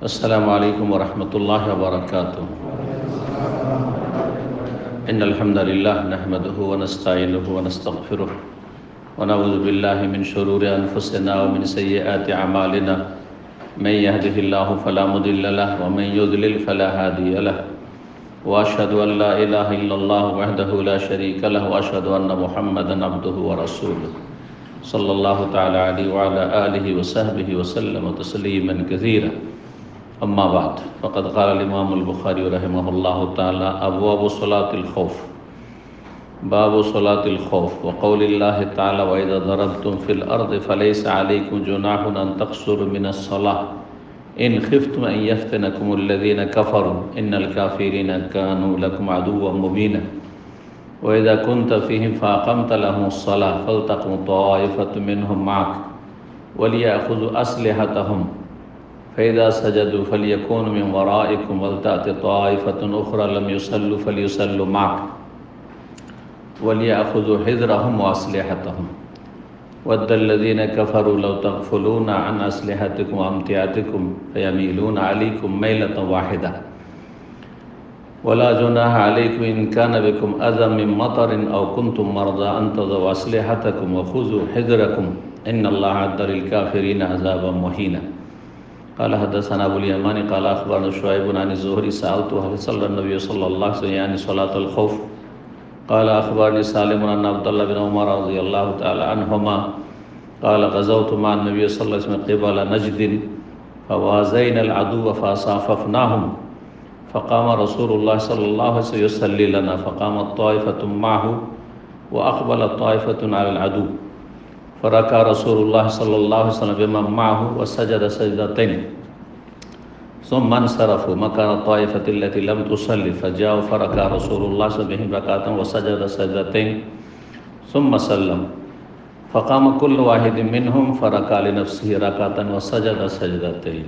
السلام عليكم ورحمة الله وبركاته. إن الحمد لله نحمده ونستعينه ونستغفره ونعوذ بالله من شرور أنفسنا ومن سيئات أعمالنا. من يهده الله فلا مضل له ومن يضلل فلا هادي له. وأشهد أن لا إله إلا الله وحده لا شريك له وأشهد أن محمدا عبده ورسوله صلى الله تعالى عليه وعلى آله وصحبه وسلم تسليما كثيرا. أما بعد فقد قال الإمام البخاري رحمه الله تعالى: أبواب صلاة الخوف. باب صلاة الخوف. وقول الله تعالى: وإذا ضربتم في الأرض فليس عليكم جناح أن تقصروا من الصلاة إن خفتم أن يفتنكم الذين كفروا إن الكافرين كانوا لكم عدوا مبينا. وإذا كنت فيهم فأقمت لهم الصلاة فلتقم طائفة منهم معك وليأخذوا أسلحتهم فإذا سجدوا فليكونوا من ورائكم ولتأت طائفة أخرى لم يصلوا فليصلوا معك وليأخذوا حذرهم وأسلحتهم. ود الذين كفروا لو تغفلون عن أسلحتكم وأمتعتكم فيميلون عليكم ميلة واحدة. ولا جناح عليكم إن كان بكم أذى من مطر أو كنتم مرضى أن تضعوا أسلحتكم وخذوا حذركم إن الله أعد للكافرين عذابا مهينا. قال حدثنا أبو اليمان قال أخبرنا شعيب عن الزهري سألته هل صلى النبي صلى الله عليه وسلم يعني صلاة الخوف؟ قال أخبرني سالم أن عبد الله بن عمر رضي الله تعالى عنهما قال غزوت مع النبي صلى الله عليه وسلم قبل نجد فوازينا العدو فصاففناهم فقام رسول الله صلى الله عليه وسلم يصلي لنا فقامت طائفة معه وأقبلت طائفة على العدو فركع رسول الله صلى الله عليه وسلم بمن معه وسجد سجدتين ثم انصرفوا مكان الطائفة التي لم تصلي فجاءوا فركع رسول الله صلى الله عليه وسلم بهم ركعة وسجد سجدتين ثم سلم فقام كل واحد منهم فركع لنفسه ركعة وسجد سجدتين.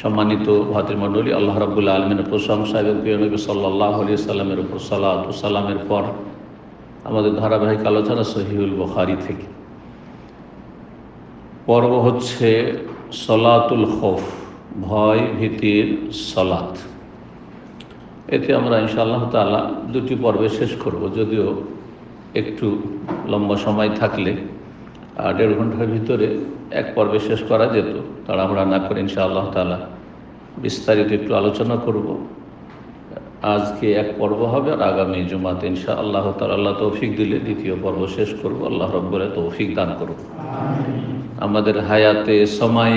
সম্মানিত ভাতৃমণ্ডলী, আল্লাহ রাব্বুল আলামিনের প্রশংসা এবং প্রিয় নবী সাল্লাল্লাহু আলাইহি সাল্লামের উপর সালাত ও সালামের পর আমাদের ধারাবাহিক আলোচনা সহিহুল বুখারী থেকে পর্ব হচ্ছে সলাতুল খৌফ, ভয় ভীতির সলাত। এতে আমরা ইনশাআল্লাহ তাআলা দুটি পর্বে শেষ করব, যদিও একটু লম্বা সময় থাকলে 1.5 ঘন্টার ভিতরে এক পর্বে শেষ করা যেত। তাড়াহুড়া না করে ইনশাআল্লাহ তাআলা বিস্তারিত একটু আলোচনা করব। আজকে এক পর্ব হবে আর আগামী জুমাতে ইনশাআল্লাহ তাআলা আল্লাহ তৌফিক দিলে দ্বিতীয় পর্ব শেষ করব। আল্লাহ রাব্বুল তৌফিক দান করুন। আমাদের হায়াতে সময়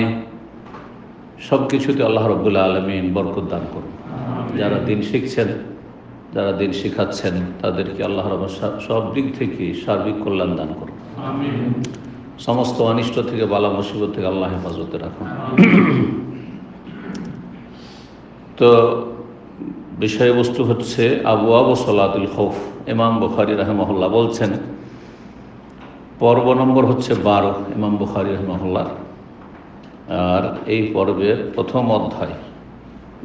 সব কিছুতে আল্লাহ রাব্বুল আলামিন বরকত দান করুন। যারা দিন শিখছেন, যারা দিন শিখাচ্ছেন, তাদেরকে আল্লাহ রাব্বুল সব দিক থেকে সার্বিক কল্যাণ দান করুন। আমিন। সমস্ত অনিষ্ট থেকে, বালা মুসিবত থেকে আল্লাহ হেফাজতে রাখুন। তো বিষয়বস্তু হচ্ছে আবওয়াব সলাতুল খৌফ। ইমাম বুখারী রাহিমাহুল্লাহ বলছেন, পর্ব নম্বর হচ্ছে 12 ইমাম বুখারী রাহিমাহুল্লাহ, আর এই পর্বের প্রথম অধ্যায়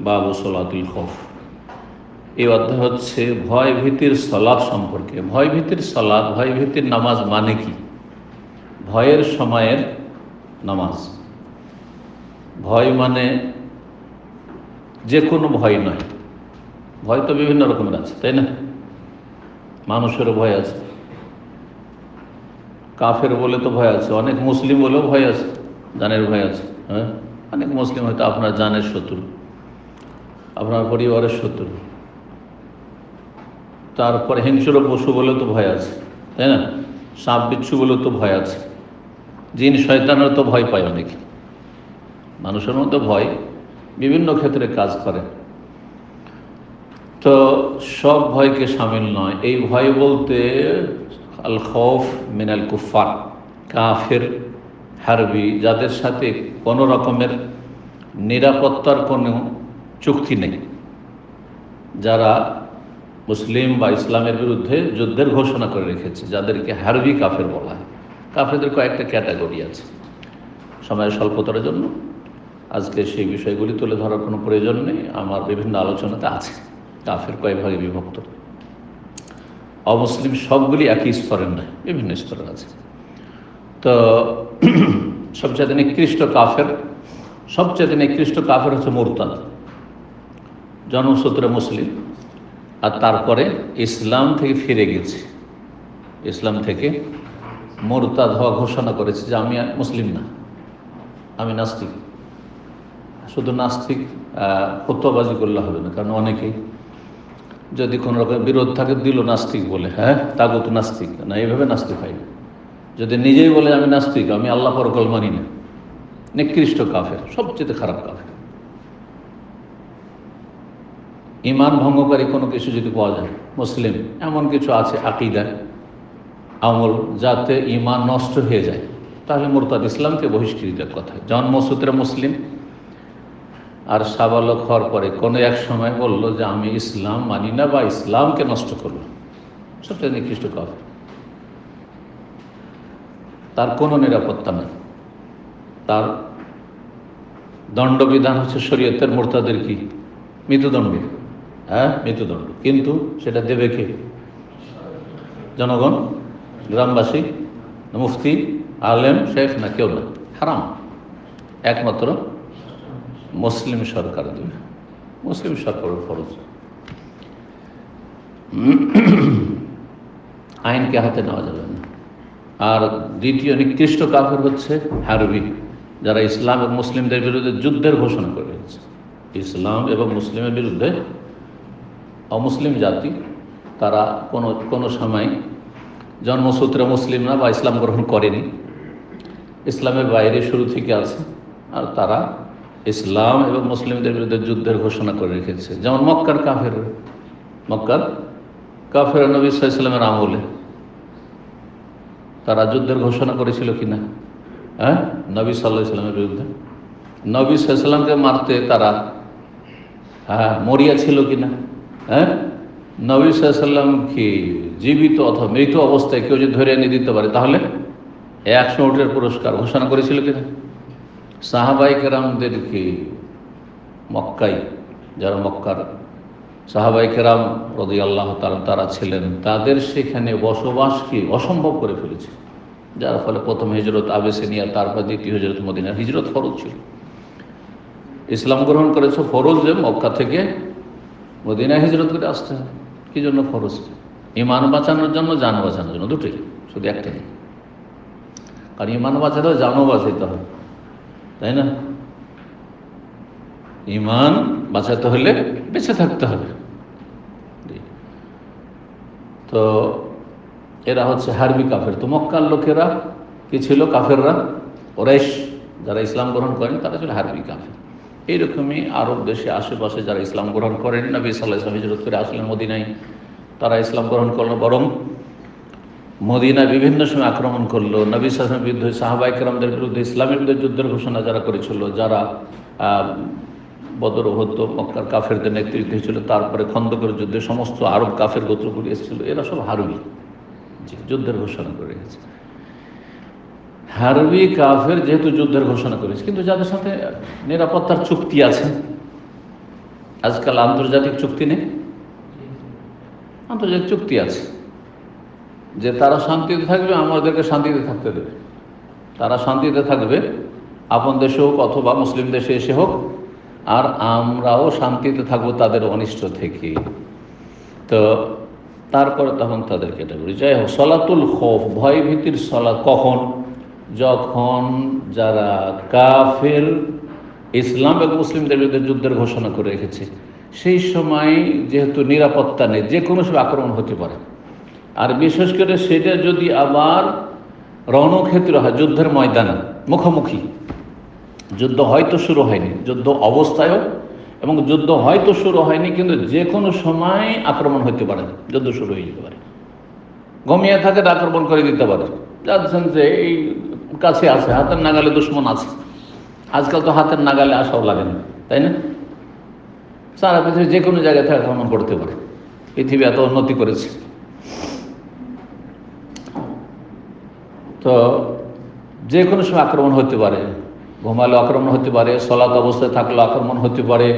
বাবু সলাতুল খৌফ। এই অধ্যায় হচ্ছে ভয় ভীতির সলাত সম্পর্কে। ভয় ভীতির সলাত, ভয় ভীতির নামাজ মানে কি? ভয়ের সময়ের নামাজ। ভয় মানে যে কোনো ভয় নয়। ভয় তো বিভিন্ন রকমের আছে, তাই না? মানুষেরও ভয় আছে, কাফের বলে তো ভয় আছে, অনেক মুসলিম বলেও ভয় আছে, জানের ভয় আছে। হ্যাঁ, অনেক মুসলিম হয়তো আপনার জানের শত্রু, আপনার পরিবারের শত্রু। তারপরে হিংস্র পশু বলেও তো ভয় আছে, তাই না? সাপ বিচ্ছু বলেও তো ভয় আছে। জিন শয়তানের তো ভয় পায় অনেকে। মানুষের মধ্যে ভয় বিভিন্ন ক্ষেত্রে কাজ করে। তো সব ভয়কে শামিল নয়। এই ভয় বলতে আল খৌফ মিনাল কুফার, কাফের, হারবি, যাদের সাথে কোনো রকমের নিরাপত্তার কোনো চুক্তি নেই, যারা মুসলিম বা ইসলামের বিরুদ্ধে যুদ্ধের ঘোষণা করে রেখেছে, যাদেরকে হারবি কাফের বলা হয়। কাফেরদের কয়েকটা ক্যাটাগরি আছে। সময়ের স্বল্পতার জন্য আজকে সেই বিষয়গুলি তুলে ধরার কোনো প্রয়োজন নেই, আমার বিভিন্ন আলোচনাতে আছে। কাফের কয়েক ভাগে বিভক্ত, অমুসলিম সবগুলি একই স্তরের নয়, বিভিন্ন স্তরের আছে। তো সবচেয়ে নিকৃষ্ট কাফের সবচেয়ে নিকৃষ্ট কাফের হচ্ছে মুরতাদ, জন্মসূত্রে মুসলিম, আর তারপরে ইসলাম থেকে ফিরে গেছে, ইসলাম থেকে মুরতাদ হওয়া ঘোষণা করেছে যে আমি মুসলিম না, আমি নাস্তিক। শুধু নাস্তিক ফতোয়াবাজি করলে হবে না, কারণ অনেকেই যদি কোনো রকম বিরোধ থাকে দিল নাস্তিক বলে, হ্যাঁ তাগুত নাস্তিক না, এইভাবে নাস্তিক হয় না। যদি নিজেই বলে আমি নাস্তিক, আমি আল্লাহ পরকাল মানি না, নিকৃষ্ট কাফের, সবচেয়ে খারাপ কাফের। ইমান ভঙ্গকারী কোনো কিছু যদি পাওয়া যায়, মুসলিম এমন কিছু আছে আকীদায় আমল যাতে ইমান নষ্ট হয়ে যায়, তাহলে মুরতাদ, ইসলামকে বহিষ্কৃতের কথা। জন্মসূত্রে মুসলিম আর সাবালক হওয়ার পরে কোনো এক সময় বলল যে আমি ইসলাম মানি না বা ইসলামকে নষ্ট করল, সবচেয়ে নিকৃষ্ট কাফের। তার কোনো নিরাপত্তা নেই, তার দণ্ডবিধান হচ্ছে শরীয়তের মুরতাদের কি মৃত্যুদণ্ড, হ্যাঁ মৃত্যুদণ্ড। কিন্তু সেটা দেবে কে? জনগণ, গ্রামবাসী, মুফতি, আলেম, শেখ না, কেউ না, হারাম। একমাত্র মুসলিম সরকার দেবে, মুসলিম সরকারের ফরজ। আইনকে হাতে নেওয়া যাবে না। আর দ্বিতীয় নিকৃষ্ট কাফের হচ্ছে হারবি, যারা ইসলাম এবং মুসলিমদের বিরুদ্ধে যুদ্ধের ঘোষণা করে গেছে। ইসলাম এবং মুসলিমের বিরুদ্ধে অমুসলিম জাতি, তারা কোনো সময় জন্মসূত্রে মুসলিম না বা ইসলাম গ্রহণ করেনি, ইসলামের বাইরে শুরু থেকে আছে, আর তারা ইসলাম এবং মুসলিমদের বিরুদ্ধে যুদ্ধের ঘোষণা করে রেখেছে। যেমন মক্কার কাফের, মক্কার কাফের নবী সাল্লাল্লাহু আলাইহি ওয়াসাল্লামের আমলে তারা যুদ্ধের ঘোষণা করেছিল কিনা? হ্যাঁ, নবী সাল্লাল্লাহু আলাইহি ওয়াসাল্লামের বিরুদ্ধে। নবী সাল্লাল্লাহু আলাইহি ওয়াসাল্লামকে মারতে তারা মরিয়া ছিল কিনা? হ্যাঁ, নবী সাল্লাল্লাহু আলাইহি ওয়াসাল্লাম কি জীবিত অথবা মৃত অবস্থায় কেউ যদি ধরে এনে দিতে পারে তাহলে 100 উটের পুরস্কার ঘোষণা করেছিল কিনা? সাহাবায়ে কেরামদেরকে মক্কায়, যারা মক্কার সাহাবায়ে কেরাম রাদিয়াল্লাহু তাআলা তারা ছিলেন, তাদের সেখানে বসবাসকে অসম্ভব করে ফেলেছে, যার ফলে প্রথম হিজরত আবেসিনিয়া, তারপর দ্বিতীয় হিজরত মদিনা। হিজরত ফরজ ছিল, ইসলাম গ্রহণ করেছে ফরজ, যে মক্কা থেকে মদিনা হিজরত করে আসতে হবে। কী জন্য ফরজ? ইমান বাঁচানোর জন্য, জান বাঁচানোর জন্য, দুটোই, শুধু একটা নেই। কারণ ইমান বাঁচাতে হবে, জানও বাঁচাতে হবে, তাই না? ইমান বাঁচাতে হলে বেঁচে থাকতে হবে। তো এরা হচ্ছে হারবি কাফের। তো মক্কার লোকেরা কি ছিল? কাফেররা, কুরাইশ যারা ইসলাম গ্রহণ করেন তারা ছিল হারবি কাফের। এইরকমই আরব দেশে আশেপাশে যারা ইসলাম গ্রহণ করেন, নবী সাল্লাল্লাহু আলাইহি ওয়াসাল্লাম হিজরত করে আসলেন মদিনায়, তারা ইসলাম গ্রহণ করলো, বরং মদিনায় বিভিন্ন সময় আক্রমণ করলো। নবী সাল্লাল্লাহু আলাইহি ওয়াসাল্লামের বিরুদ্ধে, সাহাবায়ে কেরামদের বিরুদ্ধে, ইসলামের বিরুদ্ধে যুদ্ধের ঘোষণা যারা করেছিল, যারা বদর হতো মক্কার কাফেরদের নেতৃত্বে ছিল, তারপরে খন্দকের যুদ্ধে সমস্ত আরব কাফের গোত্রগুলি এসেছিল, এরা সব হারবি, যুদ্ধের ঘোষণা করে গেছে। হারবি কাফের যেহেতু যুদ্ধের ঘোষণা করেছে, কিন্তু যাদের সাথে নিরাপত্তার চুক্তি আছে, আজকাল আন্তর্জাতিক চুক্তি নেই, আন্তর্জাতিক চুক্তি আছে যে তারা শান্তিতে থাকবে, আমাদেরকে শান্তিতে থাকতে দেবে, তারা শান্তিতে থাকবে, আপন দেশে হোক অথবা মুসলিম দেশে এসে হোক, আর আমরাও শান্তিতে থাকবো তাদের অনিষ্ট থেকে। তো তারপরে তখন তাদেরকে এটা বলি। যাই হোক, সলাতুল খৌফ, ভয় ভীতির সলাত কখন? যখন যারা কাফের ইসলাম এবং মুসলিমদের বিরুদ্ধে যুদ্ধের ঘোষণা করে রেখেছে, সেই সময় যেহেতু নিরাপত্তা নেই, যে কোনো সময় আক্রমণ হতে পারে। আর বিশেষ করে সেটা যদি আবার রণক্ষেত্র হয়, যুদ্ধের ময়দানে, মুখোমুখি, যুদ্ধ হয়তো শুরু হয়নি, যুদ্ধ অবস্থায়ও, এবং যুদ্ধ হয়তো শুরু হয়নি কিন্তু যে কোনো সময় আক্রমণ হতে পারে, যুদ্ধ শুরু হয়ে যেতে পারে, ঘুমিয়ে থাকে আক্রমণ করে দিতে পারে। যাচ্ছেন যে এই কাছে আছে, হাতের নাগালে দুশ্মন আছে। আজকাল তো হাতের নাগালে আসাও লাগে না, তাই না? সারা পৃথিবী যে কোনো জায়গায় থেকে আক্রমণ করতে পারে, পৃথিবী এত উন্নতি করেছে। তো যে কোনো সময় আক্রমণ হতে পারে, ঘুমালেও আক্রমণ হতে পারে, সলাত অবস্থায় থাকলেও আক্রমণ হতে পারে,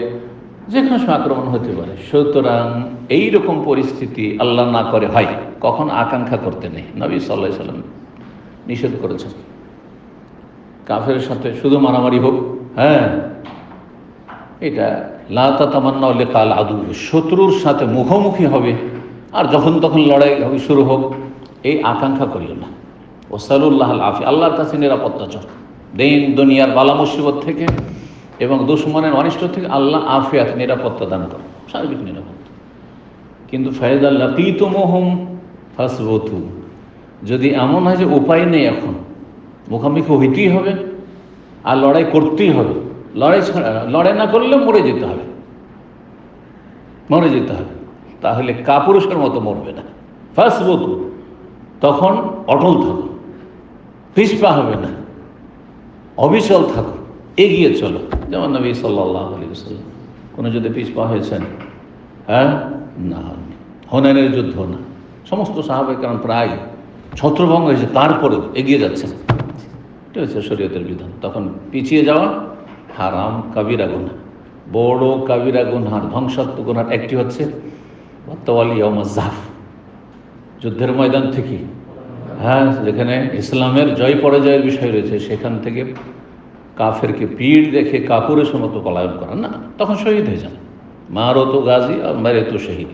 যে কোনো সময় আক্রমণ হতে পারে। সুতরাং এইরকম পরিস্থিতি আল্লাহ না করে হয়, কখন আকাঙ্ক্ষা করতে নেই। নবী সাল্লাল্লাহু আলাইহি ওয়াসাল্লাম নিষেধ করেছেন কাফের সাথে শুধু মারামারি হোক, হ্যাঁ, এটা লা তাতামান্নাউ লিকাল আদু, শত্রুর সাথে মুখোমুখি হবে আর যখন তখন লড়াই হবে শুরু হোক, এই আকাঙ্ক্ষা করিও না। ওয়াসালুল্লাহ আল আফিয়া, আল্লাহর কাছে নিরাপত্তা চাও দিন দুনিয়ার বালা মুসিবত থেকে এবং দুশ্মনের অনিষ্ট থেকে আল্লাহ আফিয়াত, নিরাপত্তা দান করে, সার্বিক নিরাপত্তা। কিন্তু ফায়দা লাকিতুমুহুম ফাসবুতু, যদি এমন হয় যে উপায় নেই, এখন মুখোমুখি হইতেই হবে আর লড়াই করতেই হবে, লড়াই না করলে মরে যেতে হবে, মরে যেতে হবে, তাহলে কাপুরুষের মতো মরবে না। ফাসবুতু, তখন অটল থাকো, পিছপা হবে না, অবিচল থাকো, এগিয়ে চলো। যেমন নবী সাল্লাল্লাহু আলাইহি ওয়াসাল্লাম কোনো যদি পিছপা হয়েছেন, হ্যাঁ না, হুনাইনের যুদ্ধ না, সমস্ত সাহাবায়ে কেরাম প্রায় ছত্রভঙ্গ হয়েছে, তারপরেও এগিয়ে যাচ্ছেন। এটা হচ্ছে শরীয়তের বিধান। তখন পিছিয়ে যাওয়া হারাম, কাবিরা গুনাহ, বড় কাবিরা গুনহার, ধ্বংসাত্মক গুনহার একটি হচ্ছে ওয়াতাওয়ালি ইয়াউমাজ যাহফ, যুদ্ধের ময়দান থেকে, হ্যাঁ, যেখানে ইসলামের জয় পরাজয়ের বিষয় রয়েছে, সেখান থেকে কাফেরকে পিঠ দেখে কাপুরের মতো পলায়ন করা না, তখন শহীদ হয়ে যান। মারো তো গাজী আর মেরে তো শহীদ,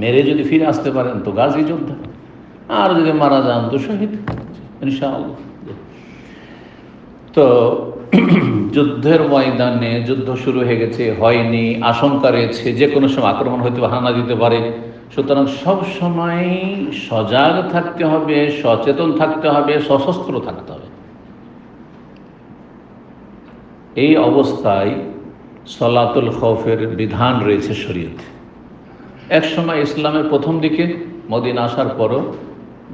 মেরে যদি ফিরে আসতে পারেন তো গাজী যোদ্ধা, আর যদি মারা যান তো শহীদ ইনশাআল্লাহ। তো যুদ্ধের ময়দানে যুদ্ধ শুরু হয়ে গেছে, হয়নি, আশঙ্কা রয়েছে যে কোনো সময় আক্রমণ হইতে পারে, হানা দিতে পারে, সুতরাং সব সময় সজাগ থাকতে হবে, সচেতন থাকতে হবে, সশস্ত্র থাকতে হবে। এই অবস্থায় সলাতুল খৌফের বিধান রয়েছে শরীয়তে। এক সময় ইসলামের প্রথম দিকে মদিনা আসার পরও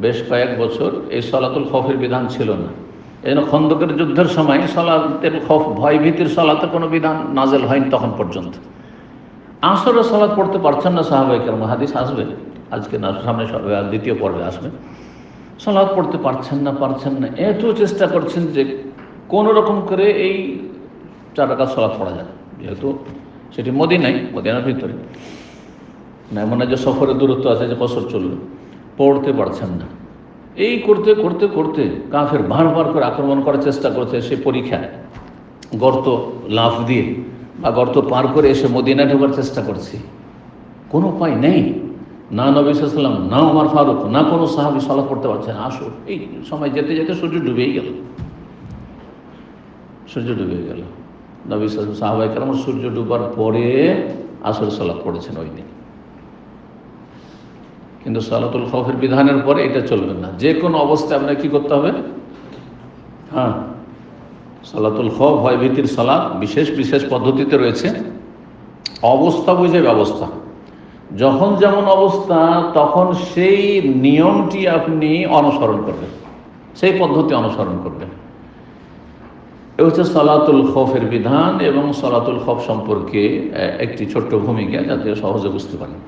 বেশ কয়েক বছর এই সলাতুল খৌফের বিধান ছিল না। এই জন্য খন্দকের যুদ্ধের সময় সলাতের খৌফ, ভয় ভীতির সলাতের কোনো বিধান নাজেল হয়নি তখন পর্যন্ত। আসরে সলাত পড়তে পারছেন না সাহাবায়ে কেরাম, হাদিস আসবে আজকে না, সামনে দ্বিতীয় পর্বে আসবে। সলাত পড়তে পারছেন না, এত চেষ্টা করছেন যে কোনো রকম করে এই 4 রাকাত সলাত পড়া যায়, যেহেতু সেটি মদিনার ভিতরে না, এমন যে সফরের দূরত্ব আছে যে কসর চলবে, পড়তে পারছেন না। এই করতে করতে করতে কাফের বারবার করে আক্রমণ করার চেষ্টা করছে। সে পরীক্ষায় গর্ত লাফ দিয়ে বা গর্ত পার করে এসে মদিনায় ঢোকার চেষ্টা করছে, কোনো উপায় নেই। না নবী সাল্লাল্লাহু আলাইহি ওয়াসাল্লাম, না ওমর ফারুক, না কোনো সাহাবী সালাত পড়তে পারছে না। আসো, এই সময় যেতে যেতে সূর্য ডুবেই গেল, সূর্য ডুবে গেল। নবী সাল্লাল্লাহু, সাহাবায়ে কেরাম সূর্য ডুবার পরে আসর সালাত পড়েছেন ওই দিন। কিন্তু সালাতুল খৌফের বিধানের পরে এটা চলবে না, যে কোনো অবস্থায় আপনাকে কী করতে হবে? হ্যাঁ, সালাতুল খৌফ, ভয় ভীতির সালাত বিশেষ বিশেষ পদ্ধতিতে রয়েছে, অবস্থা বুঝে ব্যবস্থা। যখন যেমন অবস্থা তখন সেই নিয়মটি আপনি অনুসরণ করবেন, সেই পদ্ধতি অনুসরণ করবেন। এ হচ্ছে সালাতুল খৌফের বিধান। এবং সালাতুল খৌফ সম্পর্কে একটি ছোট্ট ভূমিকা, যাতে সহজে বুঝতে পারেন।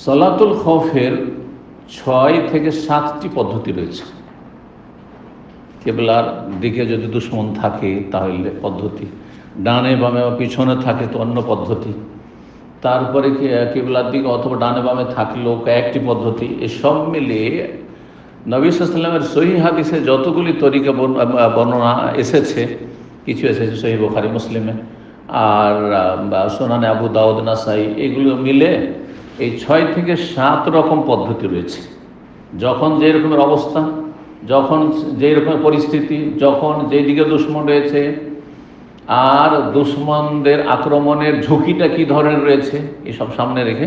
সালাতুল খৌফের 6 থেকে 7টি পদ্ধতি রয়েছে। কেবলার দিকে যদি দুশ্মন থাকে তাহলে পদ্ধতি, ডানে বামে বা পিছনে থাকে তো অন্য পদ্ধতি, তারপরে কেবলার দিকে অথবা ডানে বামে থাকলেও কয়েকটি পদ্ধতি। এসব মিলিয়ে নবী সাল্লাল্লাহু আলাইহি ওয়াসাল্লামের সহিহ হাদিসে যতগুলি তরিকা বর্ণনা এসেছে, কিছু এসেছে সহিহ বুখারী মুসলিমে আর সুনানে আবু দাউদ, নাসাই, এগুলো মিলে এই 6 থেকে 7 রকম পদ্ধতি রয়েছে। যখন যে রকমের অবস্থা, যখন যে রকমের পরিস্থিতি, যখন যেদিকে দুশ্মন রয়েছে আর দুশ্মনদের আক্রমণের ঝুঁকিটা কী ধরনের রয়েছে, এসব সামনে রেখে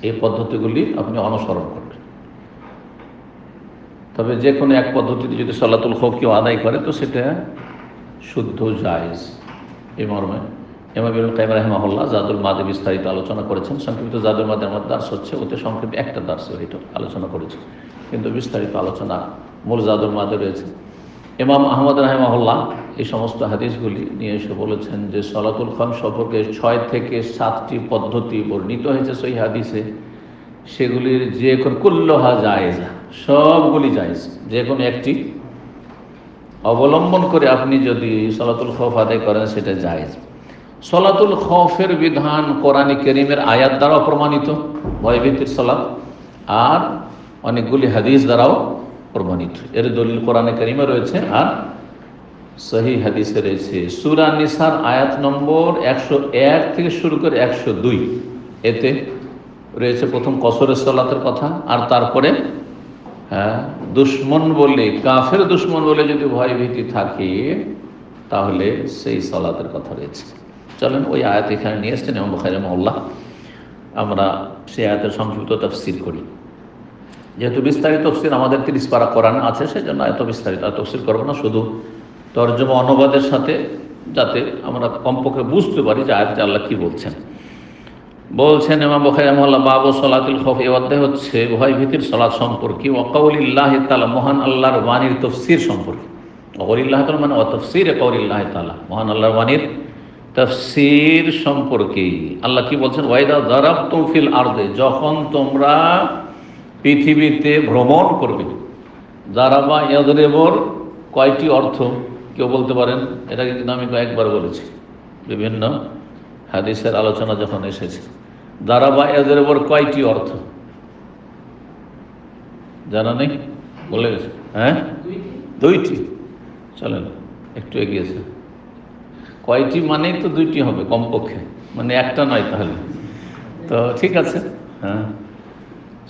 এই পদ্ধতিগুলি আপনি অনুসরণ করবেন। তবে যে কোনো এক পদ্ধতিতে যদি সালাতুল খৌফ কেউ আদায় করে তো সেটা শুদ্ধ জায়েজ। এই মর্মে ইমাম ইবনুল কাইয়িম রাহিমাহুল্লাহ জাদুল মাদে বিস্তারিত আলোচনা করেছেন। সংক্ষিপ্ত জাদুল মাদের মধ্যে দার্স হচ্ছে, ওতে সংক্ষিপ্ত একটা দার্স এটা আলোচনা করেছে, কিন্তু বিস্তারিত আলোচনা মূল জাদুল মাদে রয়েছে। ইমাম আহমদ রাহিমাহুল্লাহ এই সমস্ত হাদিসগুলি নিয়ে এসে বলেছেন যে সালাতুল খৌফ সম্পর্কে 6 থেকে 7টি পদ্ধতি বর্ণিত হয়েছে সহিহ হাদিসে। সেগুলির যে কোনো কুল্লুহা জায়েজা, সবগুলি জায়েজ। যে কোনো একটি অবলম্বন করে আপনি যদি সালাতুল খৌফ আদায় করেন সেটা জায়েজ। সালাতুল খৌফের বিধান কোরআনে কারীমের আয়াত দ্বারাও প্রমাণিত, ভয়ভীতির সালাত, আর অনেকগুলি হাদিস দ্বারাও প্রমাণিত। এর দলিল কোরআনে কারিমে রয়েছে আর সহিহ হাদিসে রয়েছে। সূরা নিসার আয়াত নম্বর 101 থেকে শুরু করে 102, এতে রয়েছে প্রথম কসরের সালাতের কথা, আর তারপরে দুশ্মন বলে, কাফের দুশ্মন বলে যদি ভয় ভীতি থাকে তাহলে সেই সালাতের কথা রয়েছে। চলেন ওই আয়াত এখানে নিয়ে এসছেন ইমাম বুখারী রাহিমাহুল্লাহ, আমরা সেই আয়াতের সংক্ষিপ্ত তাফসীর করি। যেহেতু বিস্তারিত তাফসীর আমাদের 30 পারা কোরআন আছে, সেজন্য এত বিস্তারিত তাফসীর করবো না, শুধু তরজমা অনুবাদের সাথে, যাতে আমরা কমপক্ষে বুঝতে পারি যে আয়াতে আল্লাহ কি বলছেন। বলছেন ইমাম বুখারী রাহিমাহুল্লাহ, বাবু সালাতুল খৌফ, এই অধ্যায় হচ্ছে ভয় ভীতির সালাত সম্পর্কে, ওয়া কাউলিল্লাহি তাআলা, মহান আল্লাহর বাণীর তাফসীর সম্পর্কে। কাউলিল্লাহি তাআলা মানে ওয়া তাফসীরে কাউলিল্লাহি তাআলা, মহান আল্লাহর বাণীর তাফসীর সম্পর্কে। আল্লাহ কি বলছেন? ওয়াইদা যারাবতুম ফিল আরদে, যখন তোমরা পৃথিবীতে ভ্রমণ করবে। যারাবা ইয়াদরিবুর কয়টি অর্থ কেউ বলতে পারেন? এটাকে কিন্তু আমি কয়েকবার বলেছি বিভিন্ন হাদিসের আলোচনা যখন এসেছে। দারাবা ইয়াদরিবুর কয়টি অর্থ জানা নেই? বলে গেছে, হ্যাঁ, 2টি। চলেন একটু এগিয়েছে। কয়টি মানেই তো 2টি হবে কমপক্ষে, মানে একটা নয় তাহলে তো ঠিক আছে। হ্যাঁ,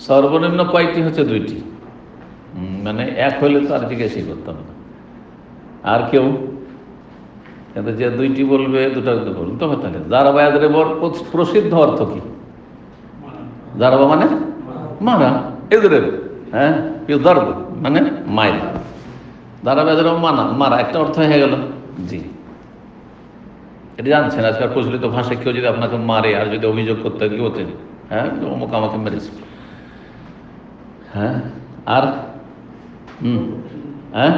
সর্বনিম্ন কয়টি হচ্ছে? 2টি, মানে এক হলে তো আর জিজ্ঞাসাই করতাম না। আর কেউ? কিন্তু যে 2টি বলবে, 2টা বলুন তবে তাহলে। দারাবা ইয়াদরিবুর প্রসিদ্ধ অর্থ কি? দারাবা মানে মারা, ইয়াদরিবু হ্যাঁ ইউদারব মানে মাইল। দারাবা ইয়াদরিবু মারা, একটা অর্থ হয়ে গেল। জি, এটা জানছেন আজকাল প্রচলিত ভাষায় কেউ যদি আপনাকে মারে আর যদি অভিযোগ করতে কি হতেন, হ্যাঁ অমুক আমাকে মেরেছে, হ্যাঁ। আর হ্যাঁ,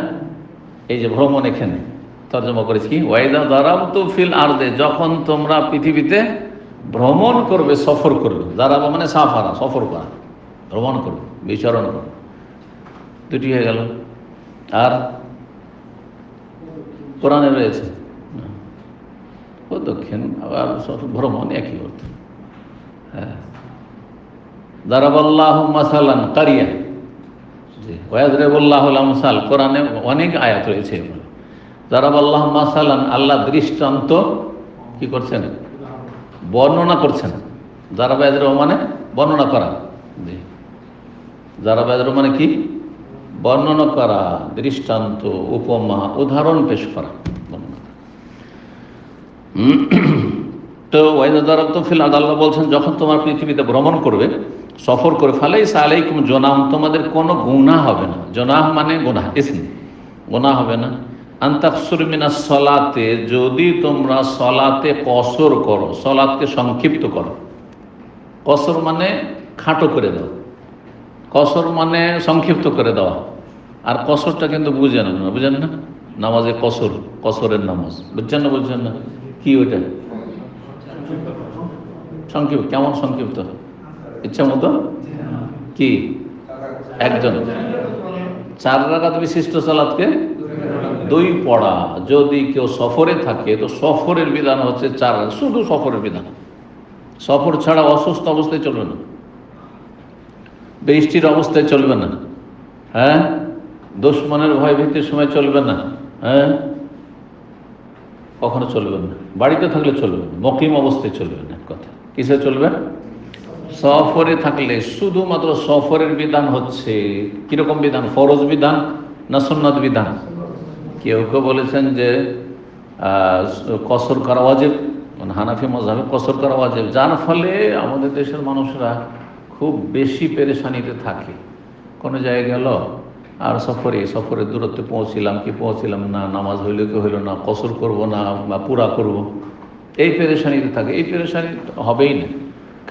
এই যে ভ্রমণ, এখানে তর্জমা করেছি কি, ওয়াইদা যারাবতু ফিল আরদে, যখন তোমরা পৃথিবীতে ভ্রমণ করবে, সফর করবে। যারাবা মানে সাফারা, সফর করা, ভ্রমণ করবে, বিচরণ করবে। 2টি হয়ে গেল। আর কোরআনে রয়েছে দক্ষিণ, আবার ভ্রমণ একই অর্থ। হ্যাঁ, দারাবাল্লাহু মাসালান কারিয়া, জি, ওয়াযরিবুল্লাহুল আমসাল, কোরআনে অনেক আয়াত রয়েছে। দারাবাল্লাহু মাসালান, আল্লাহ দৃষ্টান্ত কি করছেন? বর্ণনা করছেন। দারাবা ইয়াদরিবু মানে বর্ণনা করা। জি, দারাবা ইয়াদরিবু মানে কি? বর্ণনা করা, দৃষ্টান্ত, উপমা, উদাহরণ পেশ করা। তো ওয়াইদা যারাবতুম ফিল আরদ, আল্লাহ বলছেন যখন তোমার পৃথিবীতে ভ্রমণ করবে, সফর করে, ফালাইসা আলাইকুম জুনাহ, তোমাদের কোনো গুনাহ হবে না। জুনাহ মানে গুনাহ, ইসম, গুনাহ হবে না। আন তাকসুরু মিনাস সালাতে, যদি তোমরা সালাতে কসর করো, সালাতকে সংক্ষিপ্ত করো। কসর মানে খাটো করে দাও, কসর মানে সংক্ষিপ্ত করে দেওয়া। আর কসরটা কিন্তু বুঝেন না, বুঝেন না? নামাজে কসর, কসরের নামাজ বুঝছেন না? বুঝছেন না কি ওইটা? সংক্ষিপ্ত, কেমন সংক্ষিপ্ত? ইচ্ছা মতো কি? একজন 4 রাকাত বিশিষ্ট সালাতকে 2 পড়া। যদি কেউ সফরে থাকে তো সফরের বিধান হচ্ছে 4 রাকাত, শুধু সফরের বিধান। সফর ছাড়া অসুস্থ অবস্থায় চলবে না, বৃষ্টির অবস্থায় চলবে না, হ্যাঁ, দুশ্মনের ভয় ভীতির সময় চলবে না, হ্যাঁ, কখনো চলবে না। বাড়িতে থাকলে চলবে না, মুকিম অবস্থায় চলবে না। কথা কিসে চলবে? সফরে থাকলে। শুধুমাত্র সফরের বিধান হচ্ছে কিরকম বিধান? ফরজ বিধান না সুন্নাত বিধান? কেউ কেউ বলেছেন যে কসর করা ওয়াজিব, মানে হানাফি মাযহাবে কসর করা ওয়াজিব, যার ফলে আমাদের দেশের মানুষরা খুব বেশি পেরেশানিতে থাকে। কোনো জায়গায় গেল আর সফরের দূরত্বে পৌঁছিলাম কি পৌঁছিলাম না, নামাজ হইল কি হইল না, কসর করব না বা পুরা করব, এই পেরেশানিতে থাকে। এই পেরেশানি হবেই না,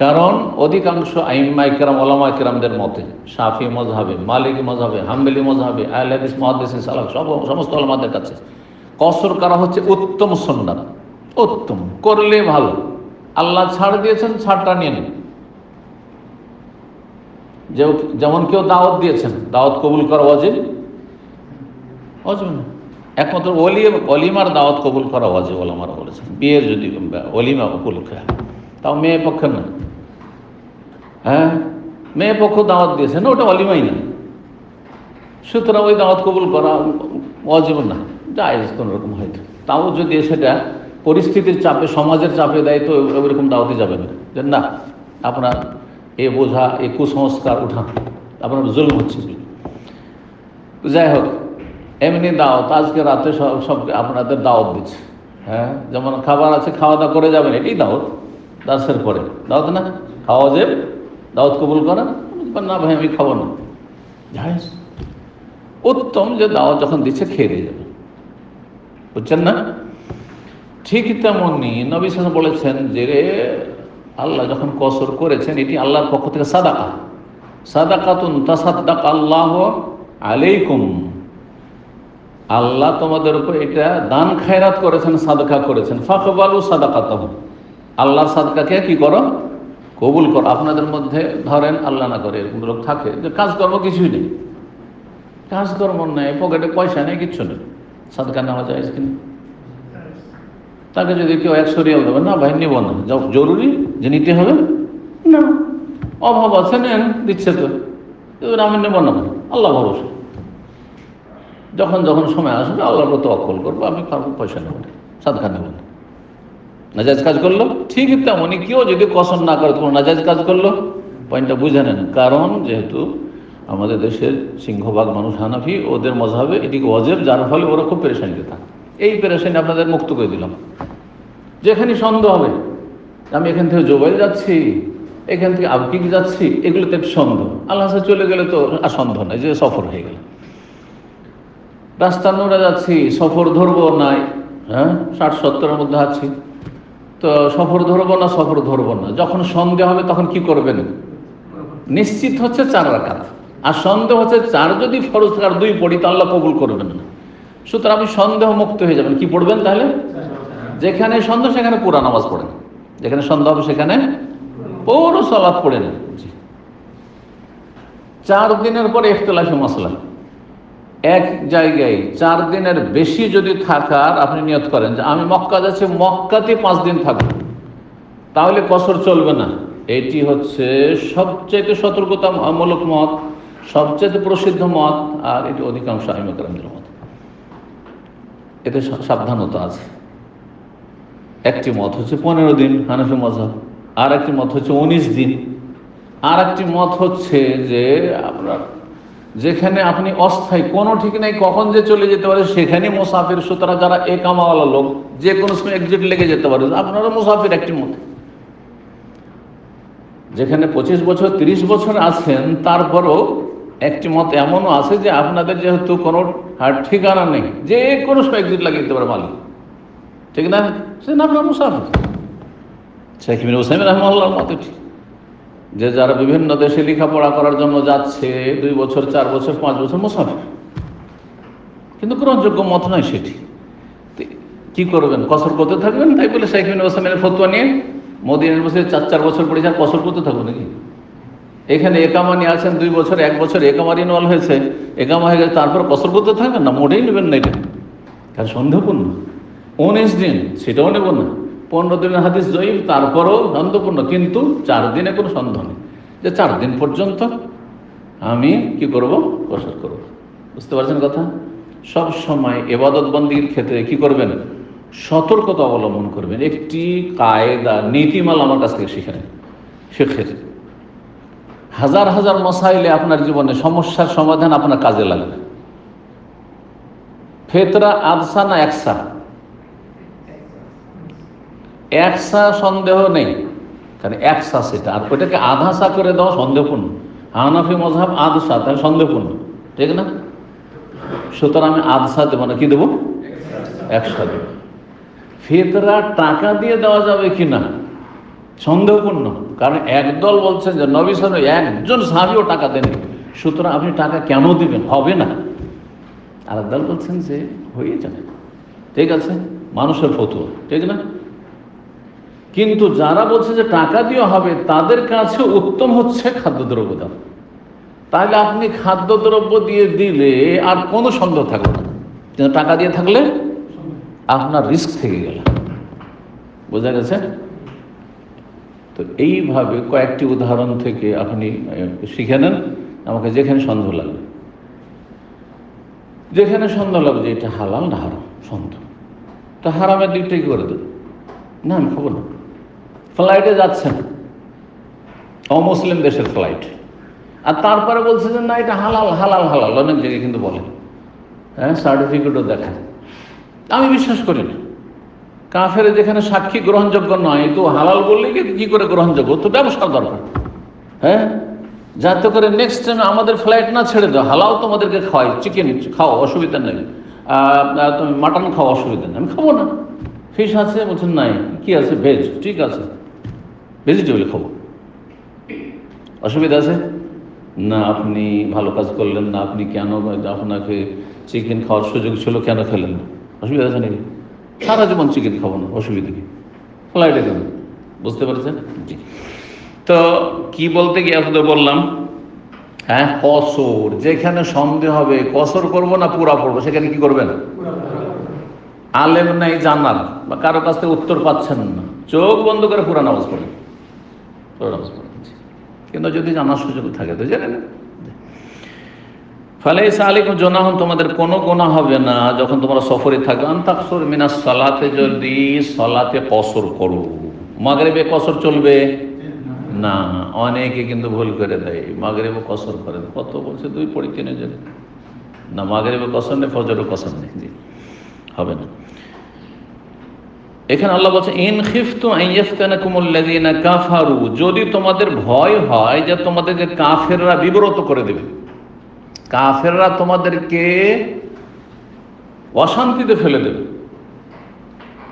কারণ অধিকাংশ আইম্মা ইকরাম, ওলামা ইকরামদের মতে, শাফি মাযহাবে, মালিকি মাযহাবে, হাম্বলি মাযহাবে, আহলে হাদিস, মুহাদ্দিসিন, সালাফ, সমস্ত ওলামাদের কাছে কসর করা হচ্ছে উত্তম সুন্নাত, উত্তম, করলে ভালো। আল্লাহ ছাড় দিয়েছেন, ছাড়টা নিয়ে নিন। যেমন কেউ দাওয়াত দিয়েছেন, দাওয়াত কবুল করা ওয়াজিব, ওয়াজিব না। একমাত্র ওলিমার দাওয়াত কবুল করা ওয়াজিব, ওলামারা বলেছেন। বিয়ের যদি ওলিমা উপলক্ষে, তাও মেয়ে পক্ষের না, হ্যাঁ, মেয়ে পক্ষ দাওয়াত দিয়েছে না, ওটা ওলিমাই না। সুতরাং ওই দাওয়াত কবুল করা ওয়াজিব না, জায়েজ কোনো রকম হয়তো। তাও যদি সেটা পরিস্থিতির চাপে, সমাজের চাপে দেয়, তো ওইরকম দাওয়াতে যাবেন না, যে না আপনার এ বোঝা, এ কুসংস্কার উঠান, আপনার জুলুম হচ্ছে। যাই হোক, এমনি দাওয়াত, আজকে রাতে সব আপনাদের দাওয়াত দিচ্ছে। হ্যাঁ, যেমন খাবার আছে, খাওয়া দাওয়া করে যাবেন, এটাই দাওয়াত। দাসের পরে দাওয়াত না, খাওয়া যে দাওয়াত কবুল করেন, না ভাই আমি খাবো না, জায়েজ, উত্তম যে দাওয়াত যখন দিচ্ছে খেয়ে দিয়ে যাবে, বুঝছেন না? ঠিক তেমনি নবী সাল্লাল্লাহু আলাইহি ওয়াসাল্লাম বলেছেন যে আল্লাহ যখন কসর করেছেন, এটি আল্লাহর পক্ষ থেকে সাদাকা, সাদাকাতুন তাসাদ্দাকা আল্লাহু আলাইকুম, আল্লাহ তোমাদের উপর এটা দান খায়রাত করেছেন, সাদকা করেছেন। ফাকবালু সাদাকাতাহু, আল্লাহর সাদকাকে কি করো, কবুল করো। আপনাদের মধ্যে ধরেন আল্লাহ না করে এরকম লোক থাকে যে কাজকর্ম কিছুই নেই, কাজকর্ম নেই, পকেটে পয়সা নেই, কিচ্ছু নেই, সাদকা নেওয়া যায় কিনা? তাকে যদি কেউ 100 রিয়াল দেবে, না ভাই নিব না, জরুরি যে নিতে হবে, না অভাব আছে, নেন, দিচ্ছে তো, আমি নেব না, আল্লাহ ভরসা, যখন যখন সময় আসবে আল্লাহর প্রতি অকল করবো, আমি পয়সা নেব না, সাদকা নেব না। নাজায়েজ কাজ করলো, ঠিক তেমনই কেউ যদি কসম না করে কোনো নাজায়েজ কাজ করলো, পয়েন্টটা বুঝে নেন। কারণ যেহেতু আমাদের দেশের সিংহভাগ মানুষ হানাফি, ওদের মজহাবে এটিকে ওয়াজিব, যার ফলে ওরা খুব পেরেশানিতে থাকে। এই পেরেশানি আপনাদের মুক্ত করে দিলাম। যেখানে সন্দেহ হবে, আমি এখান থেকে জোবাইল যাচ্ছি, এখান থেকে আবকিক যাচ্ছি, এগুলোতে একটু সন্দেহ, আল্লাহ চলে গেলে তো আর সন্দেহ নাই, যে সফর হয়ে গেল। রাস্তা নোড়া যাচ্ছি, সফর ধরবো নাই, হ্যাঁ 60-70-এর মধ্যে আছি, তো সফর ধরবো না, সফর ধরবো না, যখন সন্দেহ হবে তখন কি করবেন? নিশ্চিত হচ্ছে 4 রাকাত, আর সন্দেহ হচ্ছে 4 যদি ফরজ আর 2 পড়ি তো আল্লাহ কবুল করবেন না। সুতরাং আপনি সন্দেহ মুক্ত হয়ে যাবেন। কি পড়বেন তাহলে? যেখানে সন্দেহ সেখানে পুরা নামাজ পড়েন, যেখানে সন্দেহ হবে সেখানে পুরো সালাত পড়ে নেন। 4 দিনের পরে ইখতিলাফি মাসলা, এক জায়গায় 4 দিনের বেশি যদি থাকার আপনি নিয়ত করেন যে আমি মক্কা যাচ্ছি, মক্কাতে 5 দিন থাকবো, তাহলে কসর চলবে না। এটি হচ্ছে সবচেয়ে সতর্কতামূলক মত, সবচেয়ে প্রসিদ্ধ মত, আর এটি অধিকাংশ আইমায়ে কেরামদের মত। এতে সাবধানতা আছে। একটি মত হচ্ছে 15 দিন হানাফি মাযহাব, আর একটি মত হচ্ছে 19 দিন, আর একটি মত হচ্ছে যে আপনার যেখানে আপনি অস্থায়ী, কোনো ঠিক নেই কখন যে চলে যেতে পারে, সেখানে মুসাফির। সুতরাং যারা একামাওয়ালা লোক, যে কোনো সময় এক্সিট লেগে যেতে পারে, আপনারা মুসাফির। একটি মত যেখানে 25 বছর 30 বছর আছেন, তারপরও একটি মত এমনও আছে যে আপনাদের যেহেতু কোনো ঠিকানা নেই, যে কোনো সময় এক্সিট লাগিয়ে দিতে পারে মালিক, ঠিক না? সেদিন আপনার মুসাফির। শেখ ইবনে উসাইমিন রাহিমাহুল্লাহর মত ঠিক, যে যারা বিভিন্ন দেশে লেখাপড়া করার জন্য যাচ্ছে, 2 বছর 4 বছর 5 বছর মুসাফির, কিন্তু গ্রহণযোগ্য মত নয় সেটি। কি করবেন? কসর করতে থাকবেন। তাই বলে শেখ ইবনে উসাইমিনের ফতোয়া নিয়ে মদিনা ইউনিভার্সিটি 4 বছর পড়ে যার কসর করতে থাকবো নাকি? এখানে একামা নিয়ে আছেন 2 বছর, 1 বছর একামা রিনওয়াল হয়েছে, একামা হয়ে গেছে, তারপর কসর করতে থাকবেন না, মোটেই নেবেন না। এটা কারণ সন্দেহপূর্ণ। 19 দিন সেটাও নেব না, 15 দিনের হাদিস জয়ীফ, তারপরও সন্দেহপূর্ণ, কিন্তু 4 দিনে কোনো সন্দেহ নেই যে 4 দিন পর্যন্ত আমি কি করব? কসর করব। বুঝতে পারছেন কথা? সব সময় ইবাদত বন্দির ক্ষেত্রে কি করবেন? সতর্কতা অবলম্বন করবেন। একটি কায়দা, নীতিমালা আমার কাছ থেকে শিখে নেন। শেখের হাজার হাজার মাসাইলে আপনার জীবনে সমস্যার সমাধান আপনার কাজে লাগবে। ফেতরা আদসা না একসা? একসা সন্দেহ নেই, কারণ একসা সেটা, আর ওটাকে আধাসা করে দেওয়া সন্দেহপূর্ণ। হানাফি মাযহাব আদসা, তাহলে সন্দেহপূর্ণ, ঠিক না? সুতরাং আমি আদসা দেবো না, কি দেবো? একসা দেবো। ফেতরা টাকা দিয়ে দেওয়া যাবে কিনা? সন্দেহপূর্ণ, কারণ একদল বলছেন যে নবী সাল্লাল্লাহু আলাইহি ওয়াসাল্লাম একজন সাহাবীও টাকা দেননি, সুতরাং আপনি টাকা কেন দিবেন? হবে না। আর একদল বলছেন যে হয়ে যাবে, ঠিক আছে, মানুষের ফতোয়া, ঠিক না? কিন্তু যারা বলছে যে টাকা দিয়ে হবে, তাদের কাছে উত্তম হচ্ছে খাদ্যদ্রব্য দাম। তাহলে আপনি খাদ্যদ্রব্য দিয়ে দিলে আর কোনো সন্দেহ থাকবে না, কিন্তু টাকা দিয়ে থাকলে আপনার রিস্ক থেকে গেল। বোঝা গেছে? তো এইভাবে কয়েকটি উদাহরণ থেকে আপনি শিখে নেন, আমাকে যেখানে সন্দেহ লাগবে। যেখানে সন্দেহ লাগবে যে এটা হালাল না হারাম, সন্দেহ, তো হারামের দিকটাই করে দেবে, না আমি খাবো না। ফ্লাইটে যাচ্ছেন, অমুসলিম দেশের ফ্লাইট, আর তারপরে বলছে যে না এটা হালাল হালাল হালাল, অনেক জায়গায় কিন্তু বলে, হ্যাঁ সার্টিফিকেটও দেখায়। আমি বিশ্বাস করি না। কাফের যেখানে সাক্ষী গ্রহণযোগ্য নয়, তো হালাল বললে কি করে গ্রহণযোগ্য? তো ব্যবসা দরকার, হ্যাঁ, যাতে করে নেক্সট টাইম আমাদের ফ্লাইট না ছেড়ে দাও, হালাল তোমাদেরকে খাওয়াই, চিকেন খাও অসুবিধা নেই, তুমি মাটন খাও অসুবিধা নেই, আমি খাবো না। ফিশ আছে বলছেন নাই, কি আছে ভেজ, ঠিক আছে ভেজিটেবল খাবো, অসুবিধা আছে না? আপনি ভালো কাজ করলেন না, আপনি কেন, আপনাকে চিকেন খাওয়ার সুযোগ ছিল কেন খেলেন না, অসুবিধা আছে নাকি? সারা জীবন চিকেন খাবো না, অসুবিধা কি? ফ্লাইটে কেন? বুঝতে পারছেন? জি। তো কি বলতে গিয়ে আসলে বললাম, হ্যাঁ কসর, যেখানে সন্দেহ হবে কসর করব না পুরা পড়বো, সেখানে কি করবেন? আলেম নাই জানার, বা কারো কাছ থেকে উত্তর পাচ্ছেন না, চোখ বন্ধ করে পুরা নামাজ পড়েন, পুরা নামাজ পড়েন। কিন্তু যদি জানার সুযোগ থাকে তো জেনে নেন। ফালাইসা আলাইকুম জুনাহুন, তোমাদের কোনো গুনাহ হবে না যখন তোমরা সফরে থাকবে, আন তাকসুর মিনাস সালাতে, যদি সালাতে কসর করো। মাগরিবে কসর চলবে না, অনেকে কিন্তু ভুল করে দেয়, মাগরিবে কসর করে, কত বলছে 2 পড়ি 3 জনে, না মাগরিবে কসর নেই, ফজরের কসর নেই, জি হবে না। এখানে আল্লাহ বলছে ইন খিফতুম আন ইয়াফতানাকুমুল্লাযীনা কাফারু, যদি তোমাদের ভয় হয় যে তোমাদেরকে কাফেররা বিব্রত করে দেবে, কাফেররা তোমাদেরকে অশান্তিতে ফেলে দেবে,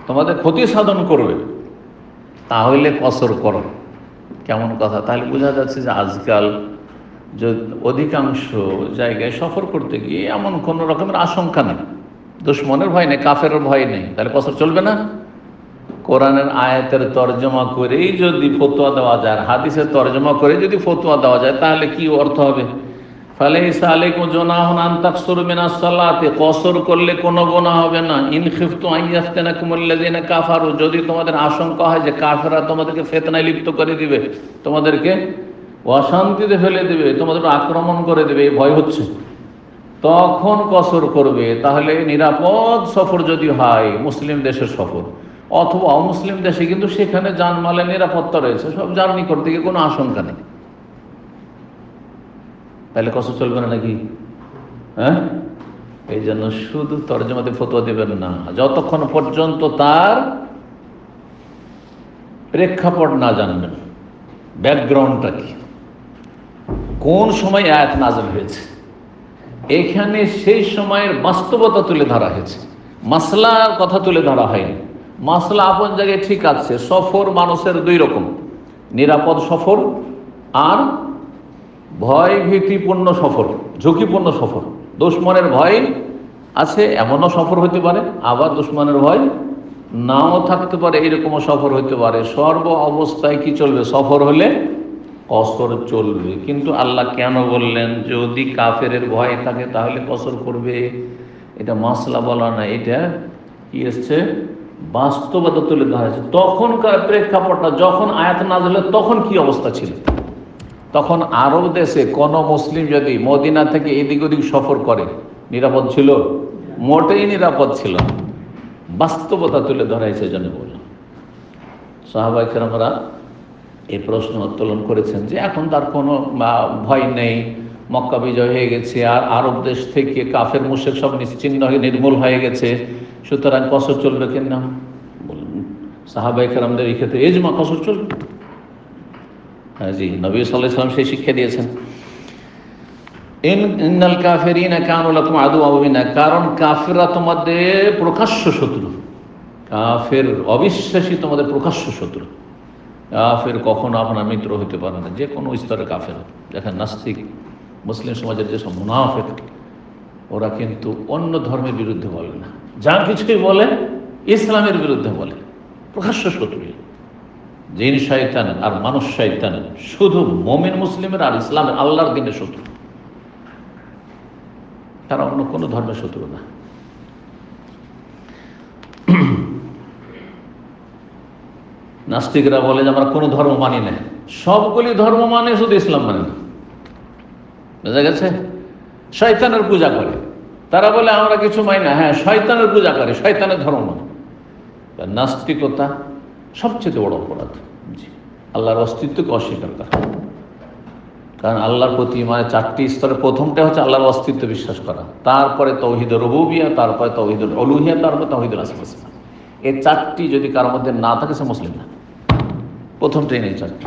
তোমাদের ক্ষতি সাধন করবে, তাহলে কসর করো। কেমন কথা? তাহলে বোঝা যাচ্ছে যে আজকাল যে অধিকাংশ জায়গায় সফর করতে গিয়ে এমন কোনো রকমের আশঙ্কা নেই, দুশ্মনের ভয় নেই, কাফের ভয় নেই, তাহলে কসর চলবে না। কোরআনের আয়াতের তর্জমা করেই যদি ফতোয়া দেওয়া যায়, হাদিসের তর্জমা করে যদি ফতোয়া দেওয়া যায়, তাহলে কি অর্থ হবে? ফালাইসা আলাইকুম জুনাহুন আন তাকসুরু মিনাস সালাতি, কসর করলে কোনো গুনাহ হবে না। ইন খিফতুম আন ইয়াফতানাকুমুল্লাযীনা কাফারু, যদি তোমাদের আশঙ্কা হয় যে কাফেররা তোমাদেরকে ফিতনায় লিপ্ত করে দিবে, তোমাদেরকে অশান্তিতে ফেলে দিবে, তোমাদের আক্রমণ করে দেবে, ভয় হচ্ছে, তখন কসর করবে। তাহলে নিরাপদ সফর যদি হয়, মুসলিম দেশের সফর অথবা অমুসলিম দেশে, কিন্তু সেখানে জানমালের নিরাপত্তা রয়েছে, সব জার্নি করতে গিয়ে কোনো আশঙ্কা নেই, তাহলে কসর চলবে না নাকি? হ্যাঁ, এই জন্য শুধু তরজমাতে ফতোয়া দেবেন না, যতক্ষণ পর্যন্ত তার প্রেক্ষাপট না জানবেন, ব্যাকগ্রাউন্ডটা কি, কোন সময় আয়াত নাযিল হয়েছে, এখানে সেই সময়ের বাস্তবতা তুলে ধরা হয়েছে, মাসলার কথা তুলে ধরা হয়নি। মাসলা আপন জায়গায় ঠিক আছে, সফর মানুষের 2 রকম, নিরাপদ সফর আর ভয় ভীতিপূর্ণ সফর, ঝুঁকিপূর্ণ সফর। দুশ্মনের ভয় আছে এমনও সফর হতে পারে, আবার দুশ্মনের ভয় নাও থাকতে পারে, এরকমও সফর হতে পারে। সর্ব অবস্থায় কি চলবে? সফর হলে কসর চলবে। কিন্তু আল্লাহ কেন বললেন যদি কাফেরের ভয় থাকে তাহলে কসর করবে? এটা মাসলা বলা না, এটা কি এসছে? বাস্তবতা তুলে ধরা হয়েছে। তখনকার প্রেক্ষাপটটা, যখন আয়াত নাযিল হলো তখন কি অবস্থা ছিল? তখন আরব দেশে কোনো মুসলিম যদি মদিনা থেকে এদিক ওদিক সফর করে, নিরাপদ ছিল? মোটেই নিরাপদ ছিল। বাস্তবতা তুলে ধরা হয়েছে, জন্য বললাম। সাহাবায়ে কেরামরা এই প্রশ্ন উত্তোলন করেছেন যে এখন তার কোনো ভয় নেই, মক্কা বিজয় হয়ে গেছে, আর আরব দেশ থেকে কাফের মুশরিক সব নিশ্চিহ্ন হয়ে নির্মূল হয়ে গেছে, সুতরাং কসর চলবে কিনা? বলুন, সাহাবায়ে কেরামদের এই ক্ষেত্রে ইজমা, কসর চলবে। হ্যাঁ জি, নবী সাল্লাল্লাহু আলাইহি ওয়াসাল্লাম সেই শিক্ষা দিয়েছেন। ইন্নাল কাফিরিনা কানু লাকুম আদুওয়ান মুবিনা, কারণ কাফেররা তোমাদের প্রকাশ্য শত্রু, কাফের অবিশ্বাসী তোমাদের প্রকাশ্য শত্রু। কাফের কখনো আপনার মিত্র হতে পারে না, যে কোনো স্তরে কাফের। দেখেন নাস্তিক মুসলিম সমাজের যেসব মুনাফিক, ওরা কিন্তু অন্য ধর্মের বিরুদ্ধে বলে না, যা কিছুই বলে ইসলামের বিরুদ্ধে বলে, প্রকাশ্য শত্রু। জিন শয়তানের আর মানুষ শয়তানের, শুধু মুমিন মুসলিমের আর ইসলামের আল্লাহর দিনের শত্রু, তারা অন্য কোনো ধর্মের শত্রু না। নাস্তিকরা বলে যে আমরা কোনো ধর্ম মানি না, সবগুলি ধর্ম মানে, শুধু ইসলাম মানে না। বোঝা গেছে? শয়তানের পূজা করে, তারা বলে আমরা কিছু মানি না, হ্যাঁ শয়তানের পূজা করে, শয়তানের ধর্ম মানে। নাস্তিকতা সবচেয়ে বড় অপরাধ। জি, আল্লাহর অস্তিত্বকে অস্বীকার করা। কারণ আল্লাহর প্রতি মানে 4টি স্তরে, প্রথমটা হচ্ছে আল্লাহর অস্তিত্ব বিশ্বাস করা, তারপরে তাওহীদুর রুবুবিয়্যাহ, তারপরে তাওহীদুল উলুহিয়্যাহ, তারপরে তাওহীদুল আসমা ওয়াস সিফাত। এই 4টি যদি কারোর মধ্যে না থাকে সে মুসলিম না। প্রথমটাই নেই 4টি,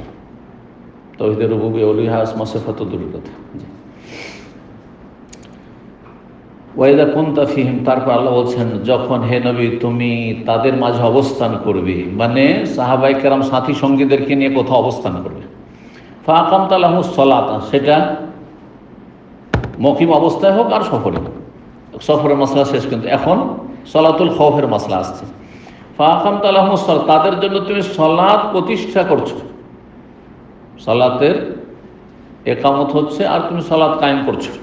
তাওহীদুর রুবুবিয়্যাহ, উলুহিয়্যাহ, আসমা ওয়াস সিফাত দূরের কথা। জি, ওয়াইদা কুনতা ফীহিম, তারপর আল্লাহ বলছেন যখন হে নবী তুমি তাদের মাঝে অবস্থান করবে, মানে সাহাবায়ে কেরাম সাথী সঙ্গীদেরকে নিয়ে কোথাও অবস্থান করবে। ফাআকামতা লাহুস সালাতা, সেটা মকিম অবস্থায় হোক আর সফরে হোক, সফরের মাসলা শেষ, কিন্তু এখন সলাতুল খৌফের মাসলা আসছে। ফাআকামতা লাহুস সালাত, তাদের জন্য তুমি সালাত প্রতিষ্ঠা করছো, সালাতের একামত হচ্ছে আর তুমি সালাত কায়েম করছো।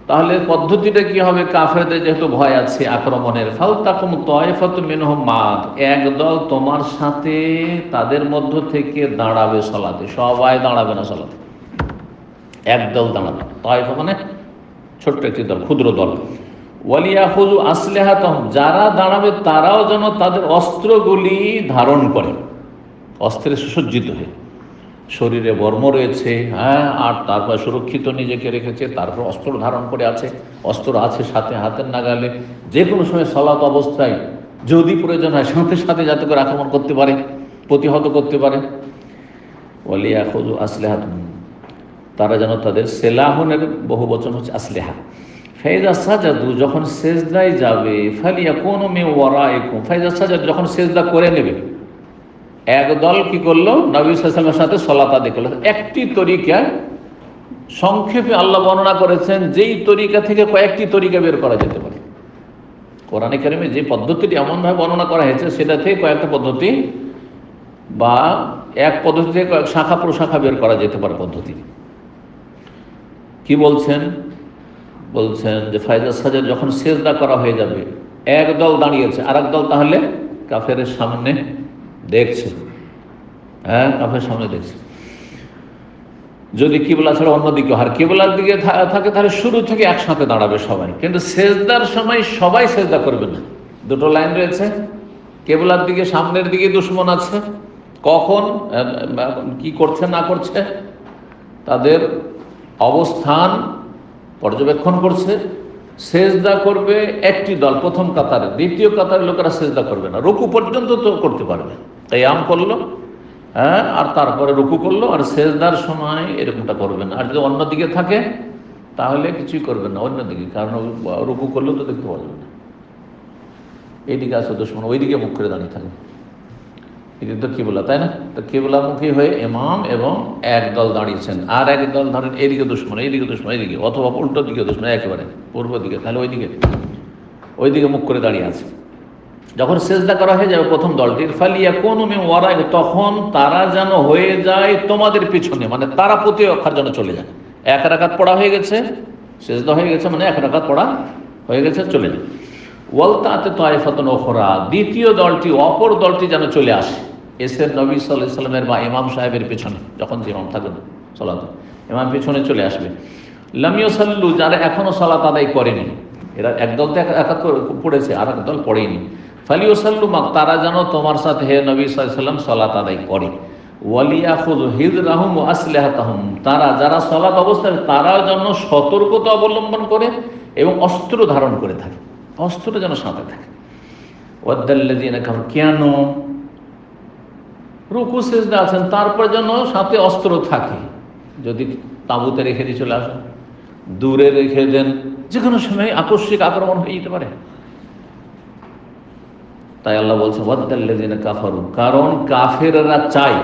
তাহলে পদ্ধতিটা কি হবে? কাফেরদের যেহেতু ভয় আছে আক্রমণের, ফালতাকুম তায়ফাতুম মিনহুম মা'আক, একদল তোমার সাথে তাদের মধ্য থেকে দাঁড়াবে সালাতে। সবাই দাঁড়াবে না সালাতে, একদল দাঁড়াবে। তায়ফা মানে ছোট্ট একটি দল, ক্ষুদ্র দল। ওয়ালিয়াখুযু আসলিহাতাহুম, যারা দাঁড়াবে তারাও যেন তাদের অস্ত্রগুলি ধারণ করে, অস্ত্রে সুসজ্জিত হয়ে, শরীরে বর্ম রয়েছে, হ্যাঁ, আর তারপর সুরক্ষিত নিজেকে রেখেছে, তারপর অস্ত্র ধারণ করে আছে, অস্ত্র আছে সাথে, হাতের নাগালে, যে কোনো সময় সালাত অবস্থায় যদি প্রয়োজন হয় সাথে সাথে যাতে করে আক্রমণ করতে পারে, প্রতিহত করতে পারে। ওয়ালিয়াখুযু আসলিহাতাহুম, তারা যেন তাদের সেলাহুনের বহু বচন হচ্ছে আসলিহা। ফাইযা সাজাদু, যখন সেজদায় যাবে, ফালিয়াকুনু মিন ওয়ারাইকুম, ফাইযা সাজাদু, যখন সেজদা করে নেবে। একদল কি করলো? নবী সাল্লাল্লাহু আলাইহি ওয়াসাল্লামের সাথে সালাত আদায় করলো। একটি তরিকা সংক্ষেপে আল্লাহ বর্ণনা করেছেন, যেই তরিকা থেকে কয়েকটি তরিকা বের করা যেতে পারে। কোরআনে কারিমে যে পদ্ধতিটি এমনভাবে বর্ণনা করা হয়েছে, সেটা থেকে কয়েকটা পদ্ধতি বা এক পদ্ধতি থেকে কয়েক শাখা প্রশাখা বের করা যেতে পারে পদ্ধতি। কি বলছেন? বলছেন যে ফাইজা সাজাদ, যখন সেজদা করা হয়ে যাবে, একদল দাঁড়িয়েছে, আর একদল তাহলে কাফের সামনে দেখছে, হ্যাঁ, কাফের সামনে দেখছে। যদি কিবলা ছাড়া অন্যদিকে, আর কিবলার দিকে থাকে তাহলে শুরু থেকে একসাথে দাঁড়াবে সবাই, কিন্তু সেজদার সময় সবাই সেজদা করবে না। দুটো লাইন রয়েছে, কিবলার দিকে সামনের দিকে দুশমন আছে, কখন কি করছে না করছে তাদের অবস্থান পর্যবেক্ষণ করছে। সেজদা করবে একটি দল প্রথম কাতারে, দ্বিতীয় কাতারের লোকেরা সেজদা করবে না, রুকু পর্যন্ত তো করতে পারবে, কিয়াম করলো, হ্যাঁ, আর তারপরে রুকু করলো, আর সেজদার সময় এরকমটা করবে না। আর যদি অন্যদিকে থাকে তাহলে কিছুই করবে না অন্যদিকে, কারণ রুকু করলেও তো দেখতে পাওয়া যাবে না। এইদিকে আছে দুশমন, ওইদিকে মুখ করে দাঁড়িয়ে থাকবে, এদিকে তো কিবলা, তাই না? তো কিবলামুখী হয়ে ইমাম এবং একদল দাঁড়িয়েছেন, আর একদল ধরেন এইদিকে দুশমন, এইদিকে দুশমন, এইদিকে, অথবা উল্টো দিকে দুশমন, একেবারে পূর্ব দিকে, তাহলে ওইদিকে মুখ করে দাঁড়িয়ে আছে। যখন সেজদা করা হয়ে যাবে প্রথম দলটির, ফালিয়াকুনু মিন ওয়ারাইকুম, তখন তারা যেন হয়ে যায় তোমাদের পিছনে, মানে তারা প্রতিরক্ষার জন্য চলে যায়। এক রাকাত পড়া হয়ে গেছে, সেজদা হয়ে গেছে, মানে এক রাকাত পড়া হয়ে গেছে, চলে যায়। ওয়ালতাতে তায়ফাতুন উখরা, দ্বিতীয় দলটি, অপর দলটি যেন চলে আসে, এসে নবী সাল্লাল্লাহু আলাইহি ওয়াসাল্লামের বা ইমাম সাহেবের পেছনে, যখন ইমাম থাকবেন সালাত, ইমাম পেছনে চলে আসবে। লাম ইউসাল্লু, যারা এখনো সালাত আদায় করেনি, এরা একদল তো একাত পড়েছে, আর এক দল পড়েনি। ফালিউসাল্লু মাক, তারা যেন তোমার সাথে হে নবী সাল্লাল্লাহু আলাইহি ওয়াসাল্লাম সালাত আদায় করে। ওয়ালিয়াখুযু হিযরাহুম ওয়া আসলিহাতাহুম, তারা যারা সালাত অবস্থায় তারাও যেন সতর্কতা অবলম্বন করে এবং অস্ত্র ধারণ করে থাকে, অস্ত্র যেন সাথে থাকে। ওয়াদাল্লাযিনা কাফারু, কেন? রুকু সেজদা আছেন, তারপর যেন সাথে অস্ত্র থাকে। যদি তাঁবুতে রেখে দিয়ে চলে আসেন, দূরে রেখে দেন, যে কোনো সময় আকস্মিক আক্রমণ হয়ে যেতে পারে। তাই আল্লাহ বলছে ওয়াদাল্লাযিনা কাফারু, কারণ কাফেররা চায়,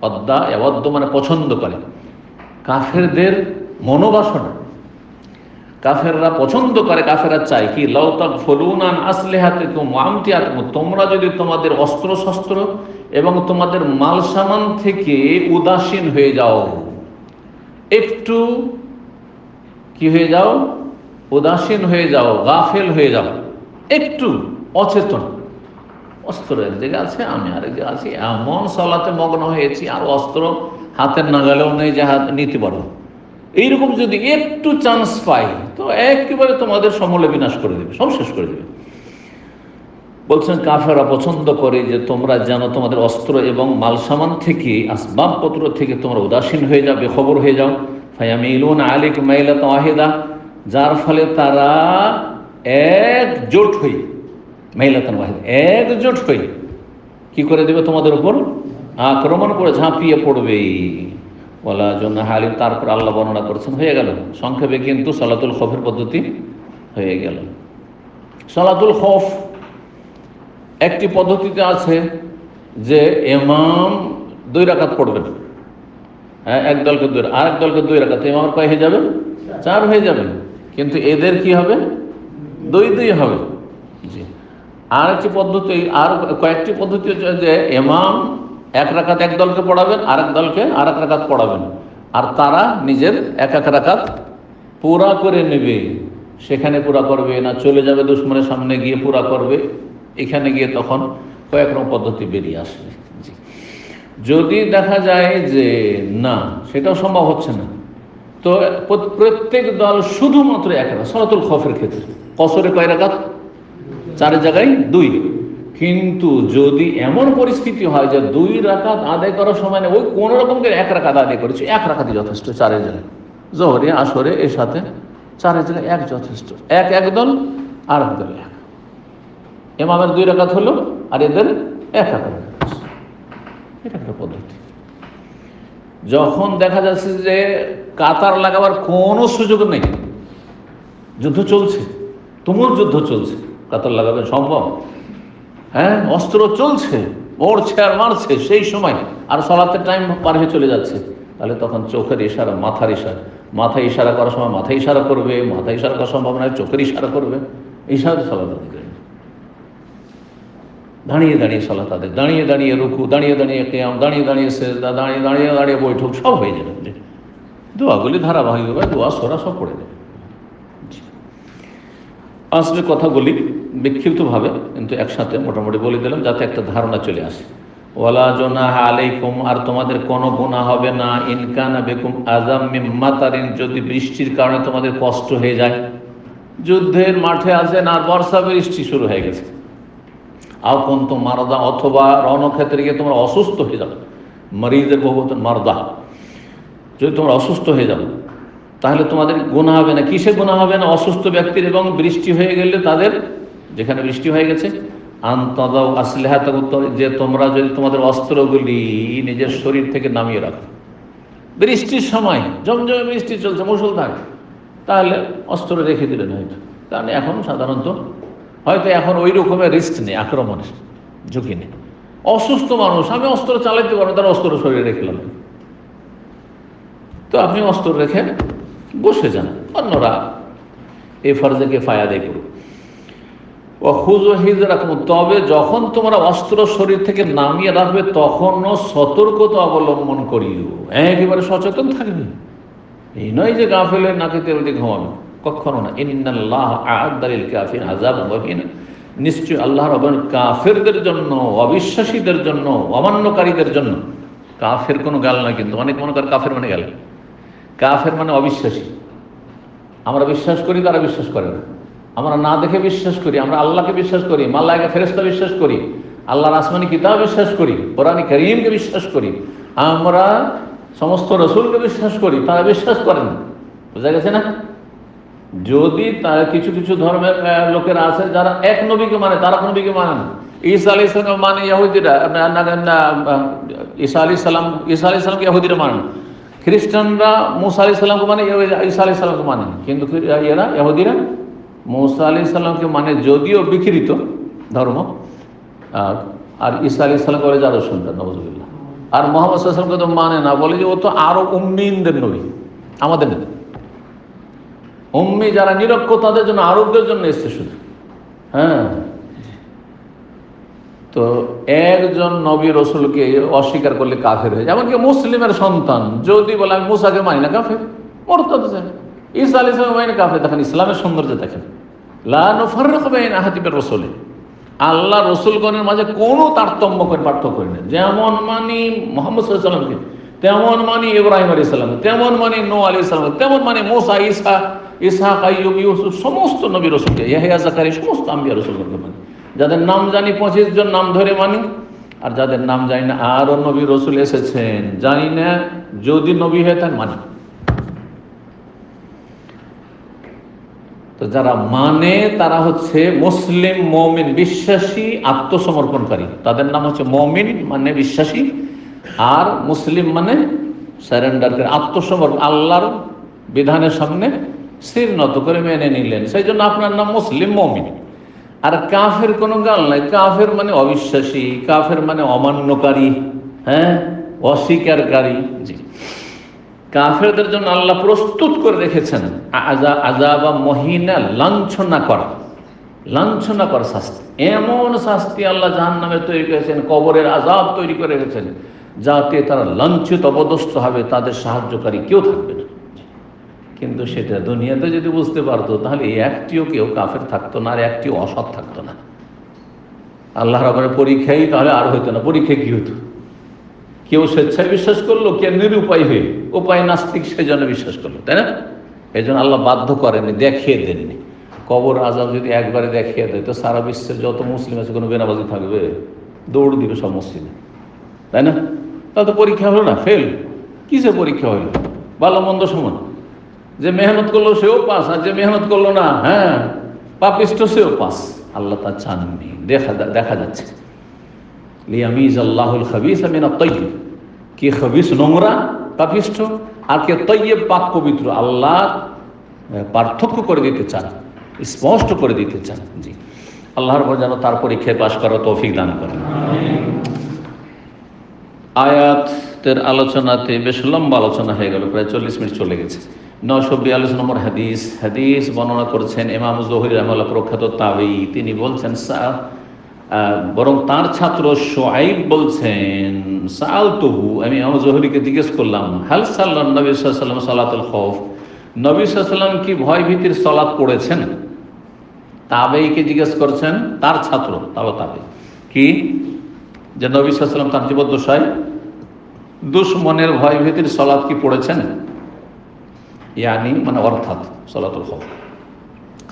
ওয়াদ্দা মানে পছন্দ করে, কাফেরদের মনোবাসনা, কাফেররা পছন্দ করে, কাফেররা চায় কি, লাউ তাগফুলুনা আন আসলিহাতিকুম ওয়া আমতিয়াতিকুম, তোমরা যদি তোমাদের অস্ত্র শস্ত্র এবং তোমাদের মাল সামান থেকে উদাসীন হয়ে যাও, একটু কি হয়ে যাও, উদাসীন হয়ে যাও, গাফেল হয়ে যাও, একটু অচেতন, অস্ত্র এক জায়গায় আছে, আমি আরেক জায়গায় আছি, এমন সালাতে মগ্ন হয়েছি আর অস্ত্র হাতের নাগালেও নেই যে হাত নিতে পারবো, এইরকম যদি একটু চান্স পাই তো একেবারে তোমাদের সমূলে বিনাশ করে দেবে, সব শেষ করে দেবে। বলছেন কাফেররা পছন্দ করে যে তোমরা যেন তোমাদের অস্ত্র এবং মাল সামান থেকে, আসবাবপত্র থেকে তোমরা উদাসীন হয়ে যাও, বেখবর হয়ে যাও। ফায়ামিলুনা আলাইকুম মাইলাতান ওয়াহিদা, যার ফলে তারা একজোট হয়ে, মাইলাতান ওয়াহিদা, একজোট হয়ে কি করে দেবে? তোমাদের উপর আক্রমণ করে ঝাঁপিয়ে পড়বে। ওয়ালা জুনাহা আলাইহিম, তারপর আল্লাহ বর্ণনা করেছেন, হয়ে গেল সংক্ষেপে কিন্তু সালাতুল খৌফের পদ্ধতি হয়ে গেল। সালাতুল খৌফ একটি পদ্ধতিতে আছে যে ইমাম 2 রাকাত পড়বেন, এক দলকে 2, আরেক দলকে 2 রাকাত, ইমামের কয় হয়ে যাবে? 4 হয়ে যাবে। কিন্তু এদের কি হবে? 2 হবে। জি। আর একটি পদ্ধতি, আর কয়েকটি পদ্ধতি হচ্ছে যে ইমাম 1 রাকাত এক দলকে পড়াবেন, আরেক দলকে আরেক রাকাত পড়াবেন, আর তারা নিজের এক রাকাত পুরা করে নেবে। সেখানে পুরা করবে না চলে যাবে দুশমনের সামনে গিয়ে পুরা করবে, এখানে গিয়ে তখন কয়েক রকম পদ্ধতি বেরিয়ে আসবে। জি। যদি দেখা যায় যে না, সেটাও সম্ভব হচ্ছে না, তো প্রত্যেক দল শুধুমাত্র 1 রাকাত, সালাতুল খৌফের ক্ষেত্রে কসরে কয় রাকাত? 4 জায়গায় 2। কিন্তু যদি এমন পরিস্থিতি হয় যে 2 রাকাত আদায় করার সময় ওই কোনো রকম করে 1 রাকাত আদায় করেছে, 1 রাকাতই যথেষ্ট। 4 জায়গায় জোহরে আসরে এর সাথে 4 জায়গায় 1 যথেষ্ট। এক দল আর এক দল 1, ইমামের 2 রাকাত হলো আর এদের 1 রাকাত। এটা একটা পদ্ধতি। যখন দেখা যাচ্ছে যে কাতার লাগাবার কোনো সুযোগ নেই, যুদ্ধ চলছে, তুমুল যুদ্ধ চলছে, কাতার লাগাবে সম্ভব? হ্যাঁ, অস্ত্র চলছে, মরছে আর মারছে সেই সময়, আর সালাতের টাইম পার হয়ে চলে যাচ্ছে, তাহলে তখন চোখের ইশারা, মাথার ইশারা, মাথায় ইশারা করার সময় মাথায় ইশারা করবে, মাথায় ইশারা করার সম্ভব নয় চোখের ইশারা করবে, ইশারা সালাত আদায় করবে। দাঁড়িয়ে দাঁড়িয়ে সালাত আদায়, দাঁড়িয়ে দাঁড়িয়ে রুকু, দাঁড়িয়ে দাঁড়িয়ে কিয়াম, দাঁড়িয়ে দাঁড়িয়ে সেজদা, দাঁড়িয়ে দাঁড়িয়ে দাঁড়িয়ে বৈঠক, সব হয়ে যাবে। দোয়াগুলি ধারাবাহিকভাবে দোয়া সোরা সব পড়ে যাবে। আসলে কথাগুলি বিক্ষিপ্তভাবে কিন্তু একসাথে মোটামুটি বলে দিলাম যাতে একটা ধারণা চলে আসে। ওয়ালা জুনাহা আলাইকুম, আর তোমাদের কোনো গুনাহ হবে না, ইন কানা বিকুম আযাম মিন মাতারিন, যদি বৃষ্টির কারণে তোমাদের কষ্ট হয়ে যায়। যুদ্ধের মাঠে আছেন আর বর্ষা বৃষ্টি শুরু হয়ে গেছে, আও কুনতুম মারদা, অথবা রণক্ষেত্রে গিয়ে তোমরা অসুস্থ হয়ে যাবে, মরিদের বহুতন মারদা, যদি তোমরা অসুস্থ হয়ে যাবে তাহলে তোমাদের গুনাহ হবে না। কিসে গুনাহ হবে না? অসুস্থ ব্যক্তির এবং বৃষ্টি হয়ে গেলে তাদের, যেখানে বৃষ্টি হয়ে গেছে, আনতাদাউ আসলিহাতাকুম, যে তোমরা যদি তোমাদের অস্ত্রগুলি নিজের শরীর থেকে নামিয়ে রাখো। বৃষ্টির সময় জমজমে বৃষ্টি চলছে মুষলধারে, তাহলে অস্ত্র রেখে দিলেন হয়তো, কারণ এখন সাধারণত হয়তো এখন ওই রকমের রিস্ক নেই, আক্রমণের ঝুঁকি নেই। অসুস্থ মানুষ, আমি অস্ত্র চালাইতে পারবো, তার অস্ত্র শরীরে রেখলাম, তো আপনি অস্ত্র রেখে বসে যান, অন্যরা এই ফরজকে ফায়া আদায় করুন। ওয়াখুযু হিযরাকুম, তবে যখন তোমরা অস্ত্র শরীর থেকে নামিয়ে রাখবে তখনও সতর্কতা অবলম্বন করিও, একেবারে সচেতন থাকবে। এই নয় যে গাফেলের নাকে তেল দিয়ে ঘুমাবে, কখনো না। ইন্নাল্লাহা আ'আদ্দা লিল কাফিরিন আযাবান মুহিনা, নিশ্চয় আল্লাহ রাব্বুল কাফেরদের জন্য, অবিশ্বাসীদের জন্য, অমান্যকারীদের জন্য, কাফের কোনো গাল না কিন্তু, অনেক মনে করে কাফের মানে গাল, কাফের মানে অবিশ্বাসী। আমরা বিশ্বাস করি, তারা বিশ্বাস করে না। আমরা না দেখে বিশ্বাস করি, আমরা আল্লাহকে বিশ্বাস করি, মালায়েকা ফেরেশতা বিশ্বাস করি, আল্লাহর আসমানি কিতাব বিশ্বাস করি, কোরআনে কারীমকে বিশ্বাস করি, আমরা সমস্ত রসুলকে বিশ্বাস করি, তারা বিশ্বাস করেন। বোঝা গেছে না? যদি তারা কিছু কিছু ধর্মের লোকেরা আছে যারা এক নবীকে মানে, তারা নবীকে মানে না। ঈসা আলাইহিস সালাম মানে ইহুদিরা, ঈসা আলাইহিস সালামকে ইহুদিরা মানে না। খ্রিস্টানরা মুসা আলাইহিস সালামকে মানে, ঈসা আলাইহিস সালামকে মানে, কিন্তু এরা ইহুদিরা মুসা আলাইহিস সালামকে মানে, যদিও বিকৃত ধর্ম, আর ঈসা আলাইহিস সালাম করে যারা শুনতেন নওয়াজুবিল্লাহ, আর মুহাম্মদ সাল্লাল্লাহু আলাইহি ওয়াসাল্লামকে তো মানে না, বলে যে ও তো আরো উম্মিনদের নবী, আমাদের নবী। উম্মি যারা নিরক্ষর তাদের জন্য, আরবদের জন্য এসছে শুধু। হ্যাঁ, তো একজন নবী রসুলকে অস্বীকার করলে কাফের হয়ে যায়। এমনকি মুসলিমের সন্তান যদি বলে আমি মুসাকে মানি না, কাফের, মুরতাদ। ঈসা আলাইহিস সালাম মানি না, কাফের। দেখেন ইসলামের সৌন্দর্য দেখেন, লা নুফাররিকু বাইনা আহাদিন মির রাসূলি, আল্লাহ রসুলগণের মাঝে কোনো তারতম্য করে পার্থক্য করে না। যেমন মানি মুহাম্মদ সাল্লাল্লাহু আলাইহি ওয়াসাল্লামকে, তেমন মানি ইব্রাহিম আলাইহিস সালাম, তেমন মানি নূহ আলাইহিস সালাম, তেমন মানি মুসা, ঈসা, ইসহাক, আইয়ুব, ইউসুফ, সমস্ত নবী রাসূলকে, ইয়াহইয়া, যাকারিয়া, সমস্ত আম্বিয়া রাসূলকে মানি। যাদের নাম জানি 25 জন নাম ধরে মানি, আর যাদের নাম জানি না আরো নবী রাসূল এসেছেন জানি না, যদি নবী হয় তার মানি। তো যারা মানে তারা হচ্ছে মুসলিম, মুমিন, বিশ্বাসী, আত্মসমর্পণকারী। তাদের নাম হচ্ছে মুমিন মানে বিশ্বাসী, আর মুসলিম মানে সারেন্ডার করে, আত্মসমর্পণ, আল্লাহর বিধানের সামনে শির নত করে মেনে নিলেন, সেই জন্য আপনার নাম মুসলিম, মুমিন। আর কাফের কোনো গাল নাই। কাফের মানে অবিশ্বাসী, কাফের মানে অমান্যকারী, হ্যাঁ, অস্বীকারী। জি, কাফেরদের জন্য আল্লাহ প্রস্তুত করে রেখেছেন আযাব মহিনা, লাঞ্ছনা কর শাস্তি। এমন শাস্তি আল্লাহ জাহান্নামে তৈরি করেছেন, কবরের আযাব তৈরি করে রেখেছেন, যাতে তারা লাঞ্ছিত, অপদস্থ হবে, তাদের সাহায্যকারী কেউ থাকবে না। কিন্তু সেটা দুনিয়াতে যদি বুঝতে পারতো, তাহলে একটিও কেউ কাফের থাকতো না, আর একটিও অসৎ থাকতো না। আল্লাহ রাব্বুল পরীক্ষাই তাহলে আর হইতো না। পরীক্ষা কি হতো? কেউ স্বেচ্ছায় বিশ্বাস করলো, কে নিরুপায় হয়ে, উপায় নাস্তিক, সেজন্য বিশ্বাস করলো, তাই না? এই জন্য আল্লাহ বাধ্য করেননি, দেখিয়ে দেননি। কবর আযাব যদি একবারে দেখিয়ে দেয়, তো সারা বিশ্বের যত মুসলিম আছে কোনো বেনামাজি থাকবে? দৌড় দিবে সব মসজিদে, তাই না? তাহলে তো পরীক্ষা হলো না, ফেল। কিসে পরীক্ষা হইল? ভালো মন্দ সমান। যে মেহনত করলো সেও পাস, আর যে মেহনত করলো না, হ্যাঁ, পাপিষ্ঠ, সেও পাস। আল্লাহ তা চাননি। দেখা যাচ্ছে লিয়ামিজ আল্লাহুল খাবিস মিনাত তাইয়্যিব, কে খাবিস নোংরা পাপিষ্ঠ, আর কে তাইয়্যিব পাক পবিত্র, আল্লাহ পার্থক্য করে দিতে চান, স্পষ্ট করে দিতে চান। জি, আল্লাহর পর যেন তার পরীক্ষায় পাশ করার তৌফিক দান করেন। আয়াতের আলোচনাতে বেশ লম্বা আলোচনা হয়ে গেল, প্রায় 40 মিনিট চলে গেছে। 942 নম্বর হাদিস বর্ণনা করেছেন ইমাম যুহরি রাহিমাহুল্লাহ, প্রখ্যাত তাবেঈ। তিনি বলছেন, বরং তার ছাত্র শুআইব বলছেন, সাআলতুহু, আমি ইমাম যুহরিকে জিজ্ঞেস করলাম, হাল সাল্লান নবী সাল্লাল্লাহু আলাইহি ওয়াসাল্লাম সালাতুল খাউফ, নবী সাল্লাল্লাহু আলাইহি ওয়াসাল্লাম কি ভয় ভীতির সালাত পড়েছেন? তাবেঈকে জিজ্ঞেস করছেন তার ছাত্র, তাবেঈ, কি যে নবী সাল্লাল্লাহু আলাইহি ওয়াসাল্লাম তার জীবদ্দশায় দুশমনের ভয় ভীতির সালাত কি পড়েছেন? ইয়ানি মানে অর্থাৎ সালাতুল খাউফ।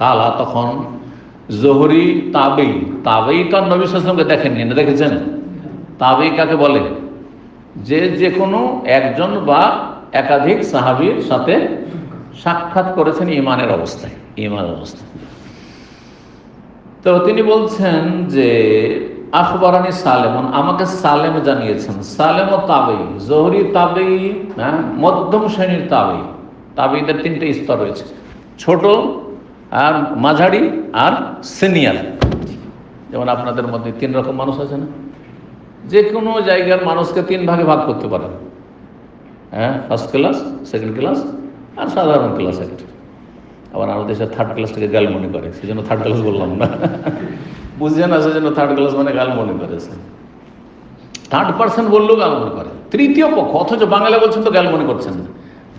কালা, তখন জোহরি তাবেঈ তো নবী সাল্লাল্লাহু আলাইহি ওয়াসাল্লামকে দেখেননি, না দেখেছেন? তাবেঈ কাকে বলে? যে কোনো একজন বা একাধিক সাহাবীর সাথে সাক্ষাৎ করেছেন ইমানের অবস্থায়। তো তিনি বলছেন যে আখবারানি সালেমন, আমাকে সালেম জানিয়েছেন। সালেম ও তাবেঈ, জোহরি তাবেঈ, হ্যাঁ, মধ্যম শ্রেণীর তাবেঈ। তাবেঈদের 3টে স্তর রয়েছে, ছোট, আর মাঝারি, আর সিনিয়র। যেমন আপনাদের মধ্যে 3 রকম মানুষ আছে না? যে কোনো জায়গার মানুষকে 3 ভাগে ভাগ করতে পারেন, হ্যাঁ, ফার্স্ট ক্লাস, সেকেন্ড ক্লাস, আর সাধারণ ক্লাস একটা। আবার আমাদের দেশে থার্ড ক্লাসটাকে গাল মনে করে, সেই জন্য থার্ড ক্লাস বললাম না, বুঝছেন? সেই জন্য থার্ড ক্লাস মানে গাল মনে করেছে। 3rd বললেও গাল মনে করে, তৃতীয় পক্ষ। অথচ বাংলা বলছেন তো গাল মনে করছেন না।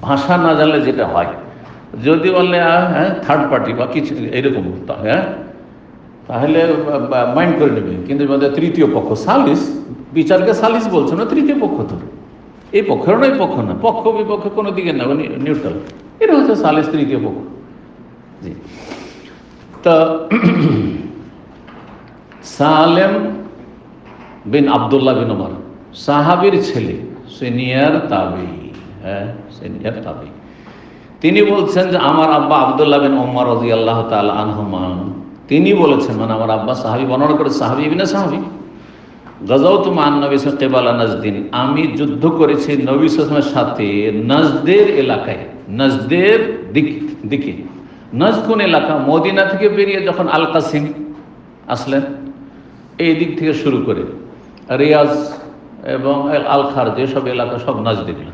ভাষা না জানলে যেটা হয়, যদি বললে হ্যাঁ থার্ড পার্টি বা কিছু এরকম, হ্যাঁ, তাহলে মাইন্ড করে নেবে। কিন্তু তৃতীয় পক্ষ, সালিস, বিচারকে সালিস বলছে না, তৃতীয় পক্ষ তো। এই পক্ষেরও না, এই পক্ষ না, পক্ষ বিপক্ষ কোনো দিকে না, নিউট্রাল। এটা হচ্ছে সালিস, তৃতীয় পক্ষ। জি, তো সালেম বিন আব্দুল্লাহ বিন ওমর, সাহাবীর ছেলে, সিনিয়র তাবেঈ, হ্যাঁ, সিনিয়র তাবেঈ। তিনি বলছেন যে আমার আব্বা আব্দুল্লাহ বিন ওমর রাদিয়াল্লাহু তাআলা আনহুমা, তিনি বলেছেন, মানে আমার আব্বা সাহাবী, বর্ণনা করে সাহাবী ইবনে সাহাবী, গাযাওতু মান নবী কিবালা নাজদিন, আমি যুদ্ধ করেছি নবী সাল্লাল্লাহু আলাইহি ওয়াসাল্লামের সাথে নাজদের এলাকায়, নাজদের দিকে। নাজদ কোন এলাকা? মদিনা থেকে বেরিয়ে যখন আল কাসিম আসলেন, এই দিক থেকে শুরু করে রিয়াজ এবং আল খার, যেসব এলাকা, সব নাজদ এগুলো।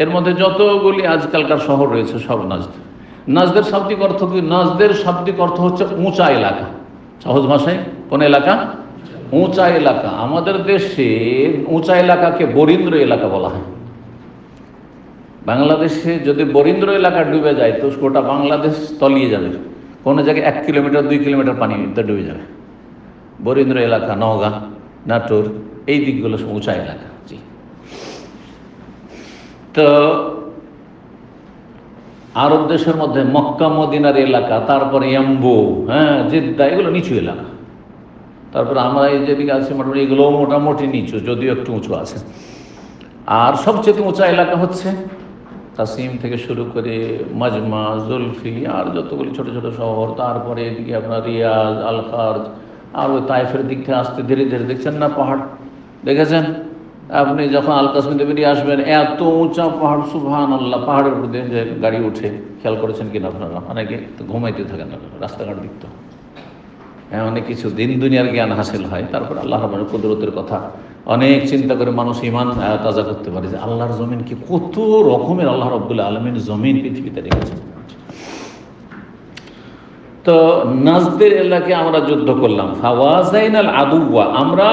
এর মধ্যে যতগুলি আজকালকার শহর রয়েছে সব নাজদ। নাজদের শাব্দিক অর্থ কি? নাজদের শাব্দিক অর্থ হচ্ছে উঁচা এলাকা। সহজ ভাষায় কোন এলাকা? উঁচা এলাকা। আমাদের দেশে উঁচা এলাকাকে বরিন্দ্র এলাকা বলা হয়। বাংলাদেশে যদি বরিন্দ্র এলাকা ডুবে যায় তো গোটা বাংলাদেশ তলিয়ে যাবে। কোনো জায়গায় 1 কিলোমিটার 2 কিলোমিটার পানিতে ডুবে যাবে। বরিন্দ্র এলাকা, নওগাঁ, নাটোর, এই দিকগুলো উঁচা এলাকা। জি, তো আরব দেশের মধ্যে মক্কা মদিনার এলাকা, তারপরে এম্বু, জিদ্দা, এগুলো নিচু এলাকা। তারপরে আমরা এই যেদিকে আছি মোটামুটি এগুলো মোটামুটি নিচু, যদিও একটু উঁচু আছে। আর সবচেয়ে উঁচা এলাকা হচ্ছে কাসিম থেকে শুরু করে মাজমা, জুলফি, আর যতগুলি ছোট ছোট শহর, তারপরে এদিকে আপনার রিয়াজ, আল খার্জ, আর ওই তাইফের দিক থেকে আসতে ধীরে ধীরে দেখছেন না পাহাড়, দেখেছেন আপনি যখন আল কাশ্মীরে বেরিয়ে আসবেন, এত উঁচা পাহাড়, সুবহানাল্লাহ। পাহাড়ের উপর দিয়ে যে গাড়ি উঠে, খেয়াল করেছেন কিনা আপনারা? অনেকে ঘুমাইতে থাকেন রাস্তাঘাট দেখতে। অনেক কিছু দিন দুনিয়ার জ্ঞান হাসিল হয়। তারপর আল্লাহ রাব্বুল কুদরতের কথা অনেক চিন্তা করে মানুষ ঈমান তাজা করতে পারে যে আল্লাহর জমিন কি কত রকমের আল্লাহ রাব্বুল আলামিন জমিন পৃথিবীতে রেখেছেন। তো নাজদের এলাকায় আমরা যুদ্ধ করলাম, ফাওয়াজাইনাল আদুওয়া, আমরা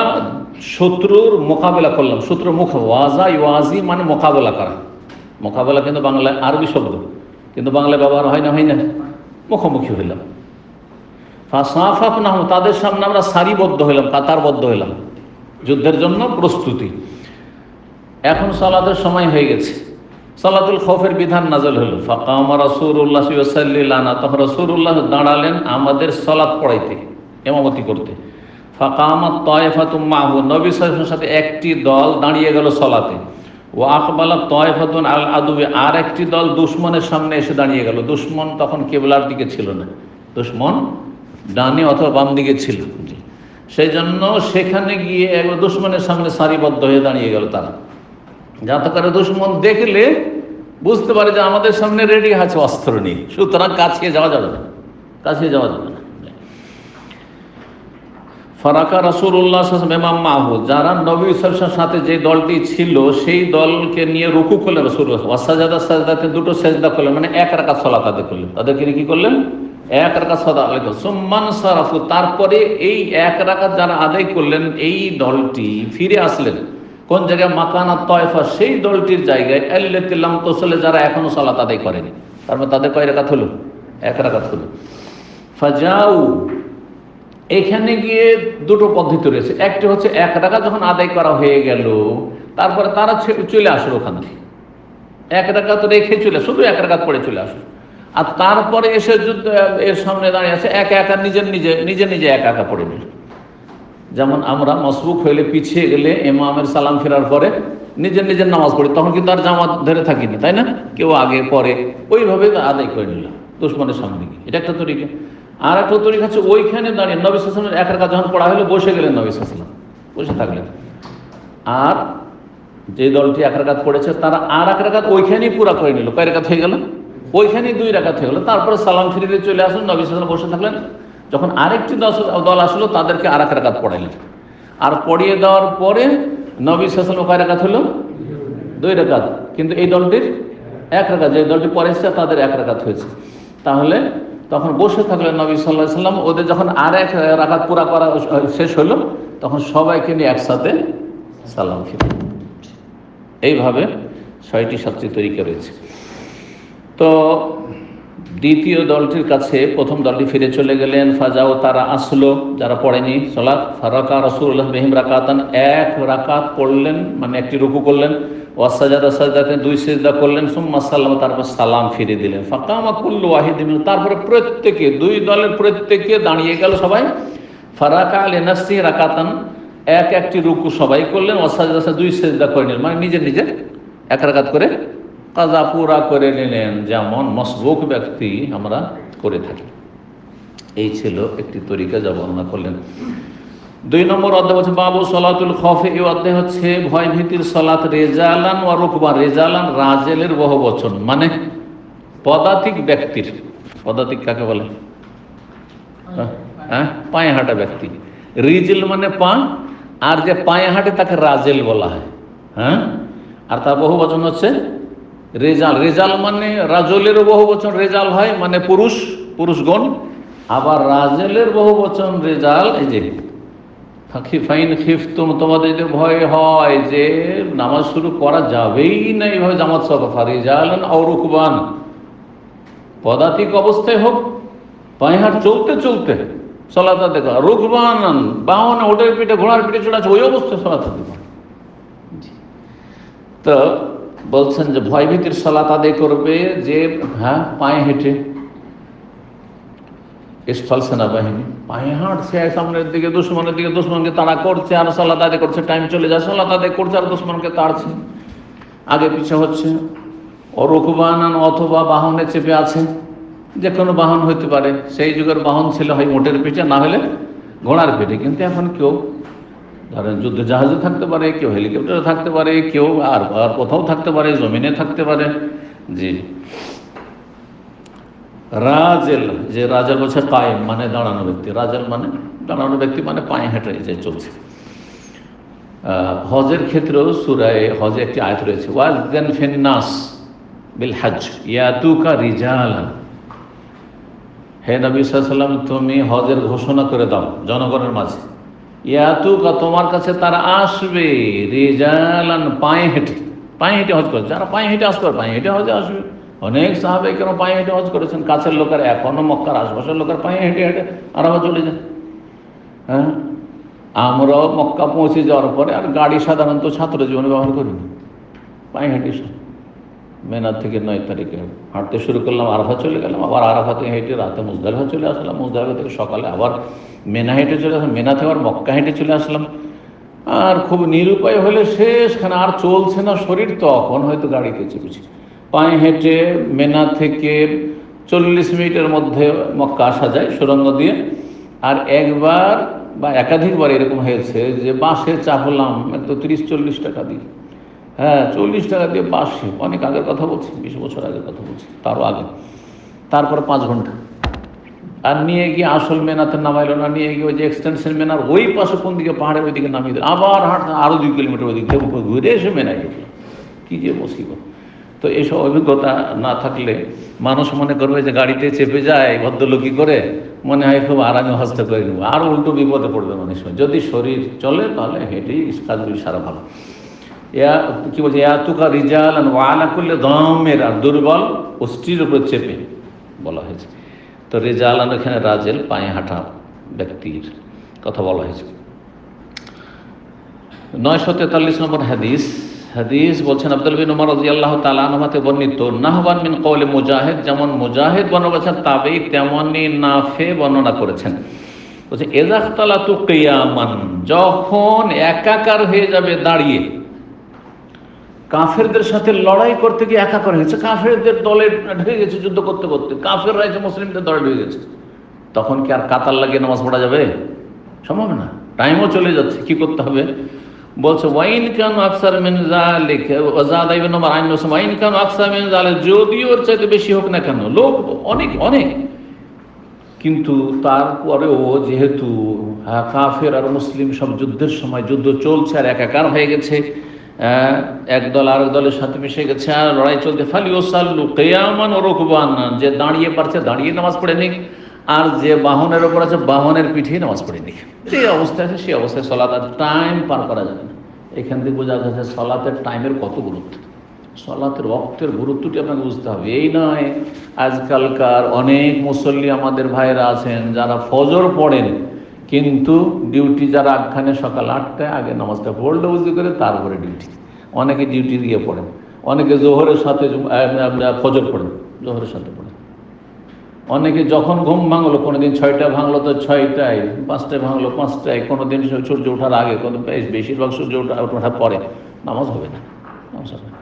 শত্রুর মোকাবেলা করলাম। শত্রুর ওয়াজা ইওয়াজি মানে মোকাবেলা করা। মোকাবেলা কিন্তু বাংলায় আরবি শব্দ, কিন্তু বাংলায় ব্যবহার হয় না, মুখোমুখি হইলাম। ফাসাফাফনাহুম, তাদের সামনে আমরা সারিবদ্ধ হইলাম, কাতারবদ্ধ হইলাম, যুদ্ধের জন্য প্রস্তুতি। এখন সালাতের সময় হয়ে গেছে, সালাতুল খৌফের বিধান নাযিল হলো। ফাকামা রাসূলুল্লাহ সাল্লাল্লাহু আলাইহি ওয়াসাল্লাম, তখন রাসূলুল্লাহ দাঁড়ালেন আমাদের সালাত পড়াইতে, ইমামতি করতে। ফাকামাত তায়েফাতুম মাহু, নবী সাল্লাল্লাহু আলাইহি ওয়াসাল্লামের সাথে একটি দল দাঁড়িয়ে গেল সালাতে। ওয়া আকবালাত তায়েফাতুন আল আদুবে, আর একটি দল দুশমনের সামনে এসে দাঁড়িয়ে গেল। দুশমন তখন কিবলার দিকে ছিল না, দুশমন ডানে অথবা বাম দিকে ছিল। সেই জন্য সেখানে গিয়ে একবার দুশমনের সামনে সারিবদ্ধ হয়ে দাঁড়িয়ে গেল তারা, যাতে করে দুশমন দেখলে বুঝতে পারে যে আমাদের সামনে রেডি আছে অস্ত্র নিয়ে, সুতরাং কাছে যাওয়া যাবে না। ফারাকা রাসূলুল্লাহ সাল্লাল্লাহু আলাইহি ওয়াসাল্লাম মাহু, যারা নবী সাল্লাল্লাহু আলাইহি ওয়াসাল্লামের সাথে যে দলটি ছিল সেই দলকে নিয়ে রুকু করলেন রাসূলুল্লাহ, সাজদাতে দুটো সেজদা করলেন, মানে এক রাকাত সালাত আদায় করলেন। তাদেরকে কি করলেন? এক রাকাত সালাত আদায় করলেন। সুম্মান সারাফু, তারপরে এই এক রাকাত যারা আদায় করলেন এই দলটি ফিরে আসলেন কোন জায়গায়? মাকানাত তায়েফা, সেই দলটির জায়গায়, আল্লাতী লাম তুসাল্লি, যারা এখনো সালাত আদায় করেনি। তার মানে তাদের কয় রাকাত হলো? এক রাকাত হলো। ফাজাউ, এখানে গিয়ে দুটো পদ্ধতি রয়েছে। একটি হচ্ছে এক রাকাত যখন আদায় করা হয়ে গেল তারপরে তারা চলে আসলো ওখান থেকে, এক রাকাত রেখে চলে, শুধু এক রাকাত পড়ে চলে আসলো। আর তারপরে এসে যুদ্ধ এর সামনে দাঁড়িয়ে আছে, একা একা নিজে একা পড়ে নিল। যেমন আমরা মসবুক হইলে পিছিয়ে গেলে ইমামের সালাম ফেরার পরে নিজের নামাজ পড়ি, তখন কিন্তু আর জামাত ধরে থাকিনি, তাই না? কেউ আগে পরে, ওইভাবে আদায় করে নিলাম দুশমনের সামনে গিয়ে। এটা একটা তরিকা। আর একটা তরিকা হচ্ছে ওইখানে দাঁড়িয়ে নবী সাল্লাল্লাহু আলাইহি ওয়াসাল্লামের এক রাকাত যখন পড়া হলো বসে গেলেন, নবী সাল্লাল্লাহু আলাইহি ওয়াসাল্লাম বসে থাকলেন, আর যে দলটি এক রাকাত পড়েছে তারা আর এক রাকাত ওইখানেই পুরা করে নিল। কয় রাকাত হয়ে গেল? ওইখানেই দুই রাকাত হয়ে গেল। তারপরে সালাম ফিরিয়ে চলে আসলেন, নবী সাল্লাল্লাহু আলাইহি ওয়াসাল্লাম বসে থাকলেন। যখন আরেকটি দল আসলো তাদেরকে আর এক রাকাত পড়াইলেন, আর পড়িয়ে দেওয়ার পরে নবী সাল্লাল্লাহু আলাইহি ওয়াসাল্লাম কয় রাকাত হলো? দুই রাকাত। কিন্তু এই দলটির এক রাকাত, যে দলটি পড়েছে তাদের এক রাকাত হয়েছে। তাহলে তখন বসে থাকলেন নবী সাল্লাল্লাহু আলাইহি ওয়াসাল্লাম। ওদের যখন আর এক রাকাত পুরা করা শেষ হলো তখন সবাইকে নিয়ে একসাথে সালাম ফিরলেন। এইভাবে ৬টি ৭টি তরিকা রয়েছে। তো দ্বিতীয় দলটির কাছে প্রথম দলটি ফিরে চলে গেলেন। ফাজাও, তারা আসলো যারা পড়েনি সালাত। ফারাকা রাসূলুল্লাহ বিহিম রাকাতান, এক রাকাত পড়লেন, মানে একটি রুকু করলেন। ওয়াসাজাদা, সাজদাতে দুই সিজদা করলেন। সুম্মা সাল্লাম, তারপর সালাম ফিরে দিলেন। ফাকামা কুল্লু ওয়াহিদিন, তারপরে প্রত্যেকে, দুই দলের প্রত্যেকে দাঁড়িয়ে গেল সবাই। ফারাকা লিনাফসি রাকাতান, একটি রুকু সবাই করলেন। ওয়াসাজাদা, দুই সিজদা করে নিলেন, মানে নিজে এক রাকাত করে কাজা পুরা করে নিলেন, যেমন মসবুক ব্যক্তি আমরা করে থাকি। এই ছিল একটি তরিকা যা বর্ণনা করলেন। ২ নম্বর অধ্যায় হচ্ছে বাবু সালাতুল খৌফ। এই অধ্যায় হচ্ছে ভয় ভীতির সালাত। রেজালান ওয়া রুকবান, রেজালান রাজেলের বহুবচন, মানে পদাতিক ব্যক্তির। পদাতিক কাকে বলে? পায়ে হাঁটা ব্যক্তি। রিজিল মানে পা, আর যে পায়ে হাঁটে তাকে রাজেল বলা হয়। আর তার বহুবচন হচ্ছে রেজাল। রেজাল মানে রাজলেরও বহুবচন রেজাল হয়, মানে পুরুষগণ। আবার রাজেলের বহুবচন রেজাল। এই যে ফাইন খিফতুম, তোমাদের যদি ভয় হয় যে নামাজ শুরু করা যাবেই না এইভাবে জামাত সহ, রিজালান আও রুকবান, পদাতিক অবস্থায় হোক, পায়ে হাঁট চলতে সালাত আদায় করা। রুকবান, বাহনে, ওটের পিঠে, ঘোড়ার পিঠে চড়ে আছে, ওই অবস্থায় সালাত আদায় করা। তো বলছেন যে ভয়ভীতির সালাত আদায় করবে যে পায়ে হেঁটে। স্থল সেনাবাহিনী পায়ে হাঁটছে সামনের দিকে, দুশ্মনের দিকে, দুশ্মনকে তাড়া করছে আর সালাত আদায় করছে, টাইম চলে যায়, সালাত আদায় করছে আর দুশ্মনকে তাড়ছে, আগে পিছে হচ্ছে। অরুকবানান, অথবা বাহনে চেপে আছে, যে কোনো বাহন হইতে পারে। সেই যুগের বাহন ছিল হয় উটের পিঠে, না হলে ঘোড়ার পিঠে। কিন্তু এখন কেউ ধরেন যুদ্ধ জাহাজে থাকতে পারে, কেউ হেলিকপ্টারে থাকতে পারে, কেউ আর কোথাও থাকতে পারে, জমিনে থাকতে পারে। জি, রাজেল, যে রাজেল বলছে কায়েম মানে দাঁড়ানো ব্যক্তি, রাজেল মানে দাঁড়ানো ব্যক্তি, মানে পায়ে হেঁটে যে চলছে। হজের ক্ষেত্রেও সূরায়ে হজে একটি আয়াত রয়েছে, ওয়াযযান ফিন্নাস বিল হজ ইয়াতুকা রিজালান। হে নবী সাল্লাল্লাহু আলাইহি ওয়াসাল্লাম, তুমি হজের ঘোষণা করে দাও জনগণের মাঝে, ইয়াতুকা তোমার কাছে তারা আসবে, রিজালান পায়ে হেঁটে। পায়ে হেঁটে হজ করে, যারা পায়ে হেঁটে আসবে পায়ে হেঁটে হজে আসবে। অনেক সাহাবায়ে কেরাম পায়ে হেঁটে হজ করেছেন, কাছের লোকের, এখনো মক্কার আশপাশের লোকের পায়ে হেঁটে হেঁটে আরামে চলে যায়। হ্যাঁ, আমরাও মক্কা পৌঁছে যাওয়ার পরে আর গাড়ি সাধারণত ছাত্র জীবনে ব্যবহার করিনি, পায়ে হেঁটে মেনা থেকে 9 তারিখে হাঁটতে শুরু করলাম, আরাফা চলে গেলাম, আবার আরাফা থেকে হেঁটে রাতে মুজদালিফা চলে আসলাম, মুজদালিফা থেকে সকালে আবার মেনা হেঁটে চলে আসলাম, মেনা থেকে আবার মক্কা হেঁটে চলে আসলাম। আর খুব নিরুপায় হলে শেষখানে আর চলছে না শরীর, তখন হয়তো গাড়িতে চেপেছি। পায়ে হেঁটে মেনা থেকে 40 মিনিটের মধ্যে মক্কা আসা যায় সুরঙ্গ দিয়ে। আর একবার বা একাধিকবার এরকম হয়েছে যে বাসে চাপলাম তো 30-40 টাকা দিয়ে। হ্যাঁ, 40 টাকা দিয়ে বাসে, অনেক আগের কথা বলছি, 20 বছর আগের কথা বলছি, তারও আগে। তারপরে 5 ঘন্টা। আর নিয়ে গিয়ে আসল মেনাতে নামাইলো না, নিয়ে গিয়ে ওই যে এক্সটেনশন মেনার ওই পাশে কোন দিকে পাহাড়ের ওই দিকে নামিয়ে দিল, আবার হাঁটতে আরও 2 কিলোমিটার ওই দিকে ঘুরে এসে মেনায় গেল। কী যে মুসিবত! তো এইসব অভিজ্ঞতা না থাকলে মানুষ মনে করবে যে গাড়িতে চেপে যায় ভদ্রলোকই করে, মনে হয় খুব আরামে হস্তে করে নেবো, আর উল্টো বিপদে পড়বে মানুষ। যদি শরীর চলে তাহলে হেঁটেই কাজগুলি সারা ভালো। কি বলছে, ইয়াতুকা রিজালান ওয়া আলা কুল্লি দামের, আর দুর্বল অস্থির উপর চেপে বলা হয়েছে। তো রিজালান এখানে রাজেল, পায়ে হাঁটা ব্যক্তির কথা বলা হয়েছে। 943 নম্বর হাদিস। হাদিস বলছেন আব্দুল্লাহ বিন উমর রাদিয়াল্লাহু তাআলা আনহু হতে বর্ণিত, নাহবান মিন কওলি মুজাহিদ, যেমন মুজাহিদ বর্ণনা করেছেন তাবেঈ, তেমনি নাফে বর্ণনা করেছেন। বলছে ইযা ইখতালাতু কিয়ামান, যখন একাকার হয়ে যাবে দাঁড়িয়ে। কাফেরদের সাথে লড়াই করতে গিয়ে একাকার হয়েছে, কাফেরদের দলে ঢুকে গেছে, যুদ্ধ করতে করতে কাফেররা এসে মুসলিমদের দলে ঢুকে গেছে, তখন কি আর কাতার লাগিয়ে নামাজ পড়া যাবে? সম্ভব না, টাইমও চলে যাচ্ছে। কি করতে হবে? বলছে ওয়াইন কানু আকসার মিন যালিকা ওয়া যাদা ইবনে উমর আন নাস, ওয়াইন কানু আকসার মিন যালিকা, যদি ওর চাইতে বেশি হোক না কেন, লোক অনেক অনেক, কিন্তু তারপরেও যেহেতু কাফের আর মুসলিম সব যুদ্ধের সময় যুদ্ধ চলছে আর একাকার হয়ে গেছে, এক দল আরেক দলের সাথে মিশে গেছে আর লড়াই চলতে, ফালিউসাল্লু কিয়ামান ওয়া রুকবানান, যে দাঁড়িয়ে পারছে দাঁড়িয়ে নামাজ পড়ে নিক, আর যে বাহনের ওপর আছে বাহনের পিঠেই নামাজ পড়ে নিক। যে অবস্থা আছে সেই অবস্থায় সলাত, আর টাইম পার করা যাবে না। এখান থেকে বোঝা যাচ্ছে সলাতের টাইমের কত গুরুত্ব, সলাতের ওয়াক্তের গুরুত্বটি আপনাকে বুঝতে হবে। এই নয় আজকালকার অনেক মুসল্লি আমাদের ভাইরা আছেন যারা ফজর পড়েন, কিন্তু ডিউটি যারা আগখানে সকাল 8টায় আগে নামাজটা পড়লে উজু করে তারপরে ডিউটি। অনেকে ডিউটি দিয়ে পড়েন, অনেকে জোহরের সাথে ফজর পড়েন, জোহরের সাথে পড়েন। অনেকে যখন ঘুম ভাঙলো, কোনোদিন 6টায় ভাঙলো তো 6টায়, 5টায় ভাঙলো 5টায়, কোনোদিন সূর্য ওঠার আগে, কোনো বেশিরভাগ সূর্য ওঠার পরে, নামাজ হবে না, নামাজ হবে না।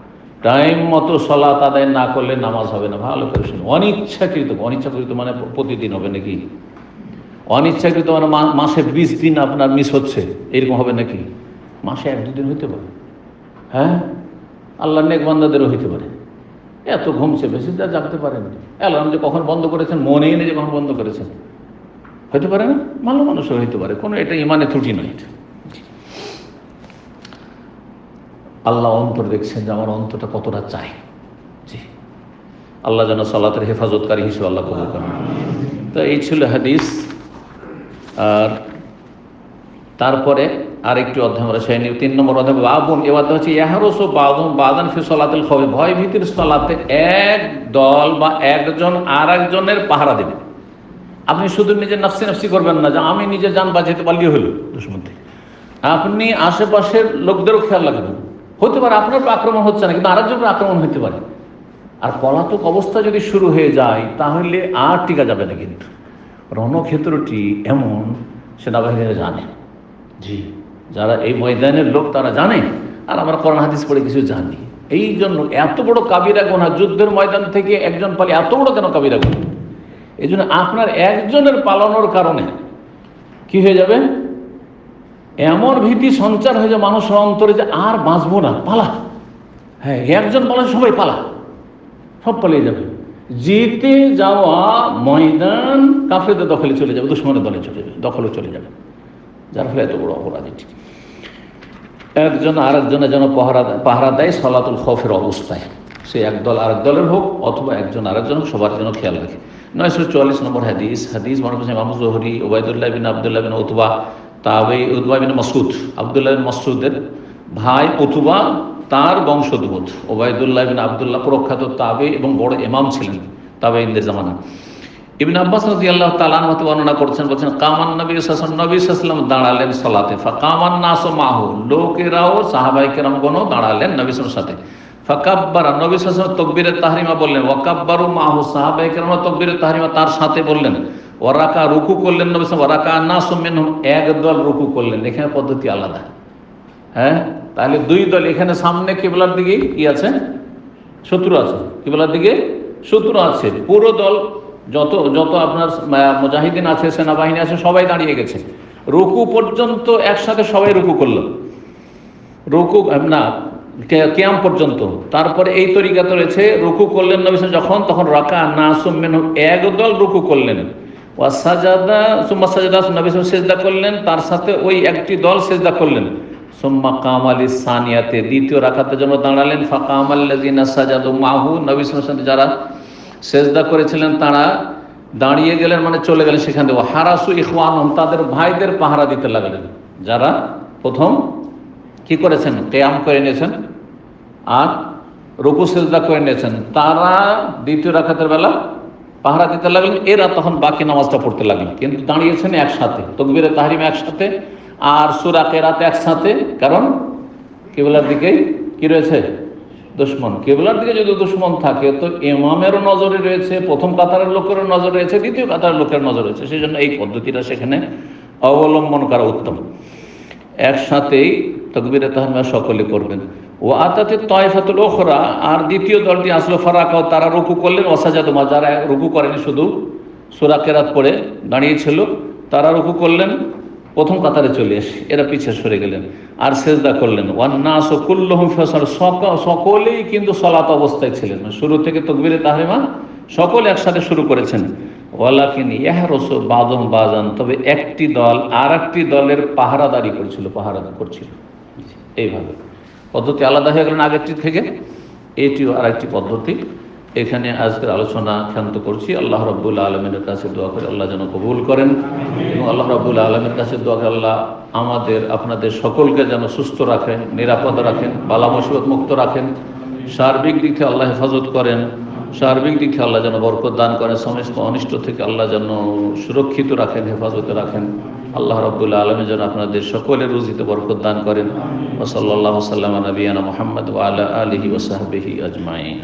টাইম মতো সলাত আদায় না করলে নামাজ হবে না। ভালো করে শুনুন, অনিচ্ছাকৃত, অনিচ্ছাকৃত মানে প্রতিদিন হবে নাকি? অনিচ্ছাকৃত মানে মাসে 20 দিন আপনার মিস হচ্ছে, এরকম হবে নাকি? মাসে 1-2 দিন হইতে পারে। হ্যাঁ, আল্লাহ নেক বান্দাদেরও হইতে পারে। এত ঘুমছে বেশি জাগতে পারেন, অ্যালার্ম যে কখন বন্ধ করেছেন মনেই নেই যে কখন বন্ধ করেছেন, হইতে পারে না? ভালো মানুষও হইতে পারে, কোনো এটা ইমানে ত্রুটি নয়। আল্লাহ অন্তর দেখছেন যে আমার অন্তরটা কতটা চাই। জি, আল্লাহ যেন সালাতের হেফাজতকারী হিসেবে আল্লাহ কবুল করেন। তো এই ছিল হাদিস। আর তারপরে আরেকটি অধ্যায় আমরা সেই 3 নম্বর অধ্যায় বাবুন, এ অধ্যায় হচ্ছে ইয়াহরুসু বাদুন বাদান ফি সলাতিল খাউফ, ভয় ভীতির সলাতে এক দল বা একজন আর একজনের পাহারা দেবে। আপনি শুধু নিজের নাফসি নাফসি করবেন না যে আমি নিজে জান বাঁচাতে পারলেই হলো দুশমন থেকে, আপনি আশেপাশের লোকদেরও খেয়াল রাখবেন। হতে পারে আপনার উপর আক্রমণ হচ্ছে না, কিন্তু আরেকজনের উপর আক্রমণ হতে পারে। আর পলাতক অবস্থা যদি শুরু হয়ে যায় তাহলে আর টিকা যাবে না। কিন্তু রণক্ষেত্রটি এমন, সেনাবাহিনীরা জানে, জি, যারা এই ময়দানের লোক তারা জানে, আর আমরা কোরআন হাদিস পড়ে কিছু জানি। এই জন্য এত বড় কাবিরা গুনাহ, যুদ্ধের ময়দান থেকে একজন পালে এত বড় কেন কাবিরা গুনাহ? এই জন্য আপনার একজনের পালানোর কারণে কি হয়ে যাবে, এমন ভীতি সঞ্চার হয়ে যায় মানুষের অন্তরে যে আর বাঁচবো না, পালা। হ্যাঁ, একজন পালা, সবাই পালা, সব পালিয়ে যাবে। জিতে যাওয়া ময়দান কাফেরদের দখলে চলে যাবে, দুশমনের দলে চলে যাবে, দখলে চলে যাবে। যার ফলে এত বড় অপরাধী একজন আরেকজনের যেন পাহারা দেয় সালাতুল খৌফের অবস্থায়, সে একদল আরেক দলের হোক অথবা একজন আরেকজন, সবার জন্য খেয়াল রাখে। 944 নম্বর হাদিস মনে ইমাম জোহরি ওবায়দুল্লাহ বিন আব্দুল্লাহ বিন উতবা তাবেঈ, উতবা বিন মাসউদ, আব্দুল্লাহ বিন মাসউদের ভাই উতবা, তার বংশোদ্ভূত ওবায়দুল্লাহ বিন আব্দুল্লাহ প্রখ্যাত তাবেঈ এবং বড় ইমাম ছিলেন তাবেঈনদের জামানা। ইবনে আব্বাস রাদিয়াল্লাহু তাআলা আনহু বর্ণনা করছেন, বলছেন কামান নবী সাল্লাল্লাহু আলাইহি ওয়াসাল্লাম দাঁড়ালেন সালাতে, ফাকামান নাসু মাহু, লোকেরাও সাহাবায়ে কেরামগণও দাঁড়ালেন নবী সাল্লাল্লাহু আলাইহি ওয়াসাল্লাম। ফাকাব্বারা, নবী সাল্লাল্লাহু আলাইহি ওয়াসাল্লাম তাকবীরে তাহরিমা বললেন, ওয়াকাব্বারু মাহু, সাহাবায়ে কেরাম তাকবীরে তাহরিমা তার সাথে বললেন। ওয়ারাকা, রুকু করলেন নবী সাল্লাল্লাহু আলাইহি ওয়াসাল্লাম। ওয়ারাকা নাসু মিনহুম, একদল রুকু করলেন। এখানে পদ্ধতি আলাদা। হ্যাঁ, তাহলে দুই দল, এখানে সামনে কিবলার দিকে কি আছে, শত্রু আছে, কিবলার দিকে শত্রু আছে। পুরো দল যত যত আপনার মুজাহিদিন আছে, সেনাবাহিনী আছে, সবাই দাঁড়িয়ে গেছে। রুকু পর্যন্ত একসাথে সবাই রুকু করলো, রুকু না কিয়াম পর্যন্ত। তারপরে এই তরিকাতে রয়েছে, রুকু করলেন নবী যখন, তখন রাকা নাসুম মিনহুম, একদল রুকু করলেন। ওয়া সাজাদা, সুম্মা সাজাদা, নবী সিজদা করলেন, তার সাথে ওই একটি দল সিজদা করলেন। সুম্মা কামাল সানিয়াতে, দ্বিতীয় রাকাতের জন্য দাঁড়ালেন। ফাকামাল্লাযিনা সাজাদু মাহু, নবী সাল্লাল্লাহু আলাইহি যারা সেজদা করেছিলেন তারা দাঁড়িয়ে গেলেন, মানে চলে গেলেন সেখান থেকে। হারাসু ইখওয়ানহুম, তাদের ভাইদের পাহারা দিতে লাগলেন। যারা প্রথম কি করেছেন, কিয়াম করে নিয়েছেন আর রুকু সেজদা করে নিয়েছেন, তারা দ্বিতীয় রাকাতের বেলা পাহারা দিতে লাগলেন। এরা তখন বাকি নামাজটা পড়তে লাগলেন, কিন্তু দাঁড়িয়েছেন একসাথে, তাকবীরে তাহরিমা একসাথে আর সূরা কিরাত একসাথে। কারণ কিবলার দিকেই কি রয়েছে, দুশমন। কিবলার দিকে যদি দুশমন থাকে তো ইমামেরও নজরে রয়েছে, প্রথম কাতারের লোকেরও নজর রয়েছে, দ্বিতীয় কাতারের লোকের নজর রয়েছে। সেই জন্য এই পদ্ধতিটা সেখানে অবলম্বন করা উত্তম। একসাথেই তাকবীরে তাহরিমা সকলে করবেন। ও আতাতে তায়ফাতুল উখরা, আর দ্বিতীয় দলটি আসলো, ফারাকাও, তারা রুকু করলেন। ওয়াসাজাদু মা, যারা রুকু করেনি, শুধু সূরা কিরাত পড়ে দাঁড়িয়েছিল, তারা রুকু করলেন, প্রথম কাতারে চলে এসে এরা পিছিয়ে সরে গেলেন আর সেজদা করলেন। ওয়ান নাসু কুল্লুহুম ফি সালাত, সকলেই কিন্তু সালাত অবস্থায় ছিলেন, শুরু থেকে তাকবীরে তাহরিমা সকলে একসাথে শুরু করেছেন। ওয়ালাকিন ইয়াহরুসু বাযুহুম বাযান, তবে একটি দল আর একটি দলের পাহারাদারি করছিল, এইভাবে পদ্ধতি আলাদা হয়ে গেলেন আগেরটি থেকে। এটিও আর একটি পদ্ধতি। এখানে আজকের আলোচনা ক্ষান্ত করছি। আল্লাহ রাব্বুল আলামিনের কাছে দোয়া করে আল্লাহ যেন কবুল করেন, এবং আল্লাহ রাব্বুল আলামিনের কাছে দোয়া করে আল্লাহ আমাদের আপনাদের সকলকে যেন সুস্থ রাখেন, নিরাপদ রাখেন, বালা মুসিবত মুক্ত রাখেন, সার্বিক দিক থেকে আল্লাহ হেফাজত করেন, সার্বিক দিক থেকে আল্লাহ যেন বরকত দান করেন, সমস্ত অনিষ্ট থেকে আল্লাহ যেন সুরক্ষিত রাখেন, হেফাজতে রাখেন। আল্লাহ রাব্বুল আলামিন যেন আপনাদের সকলের রুজিতে বরকত দান করেন। ওয়া সাল্লাল্লাহু সাল্লামা নবিয়ানা মুহাম্মদ ওয়া আলা আলিহি ওয়া সাহবিহি আজমাইন।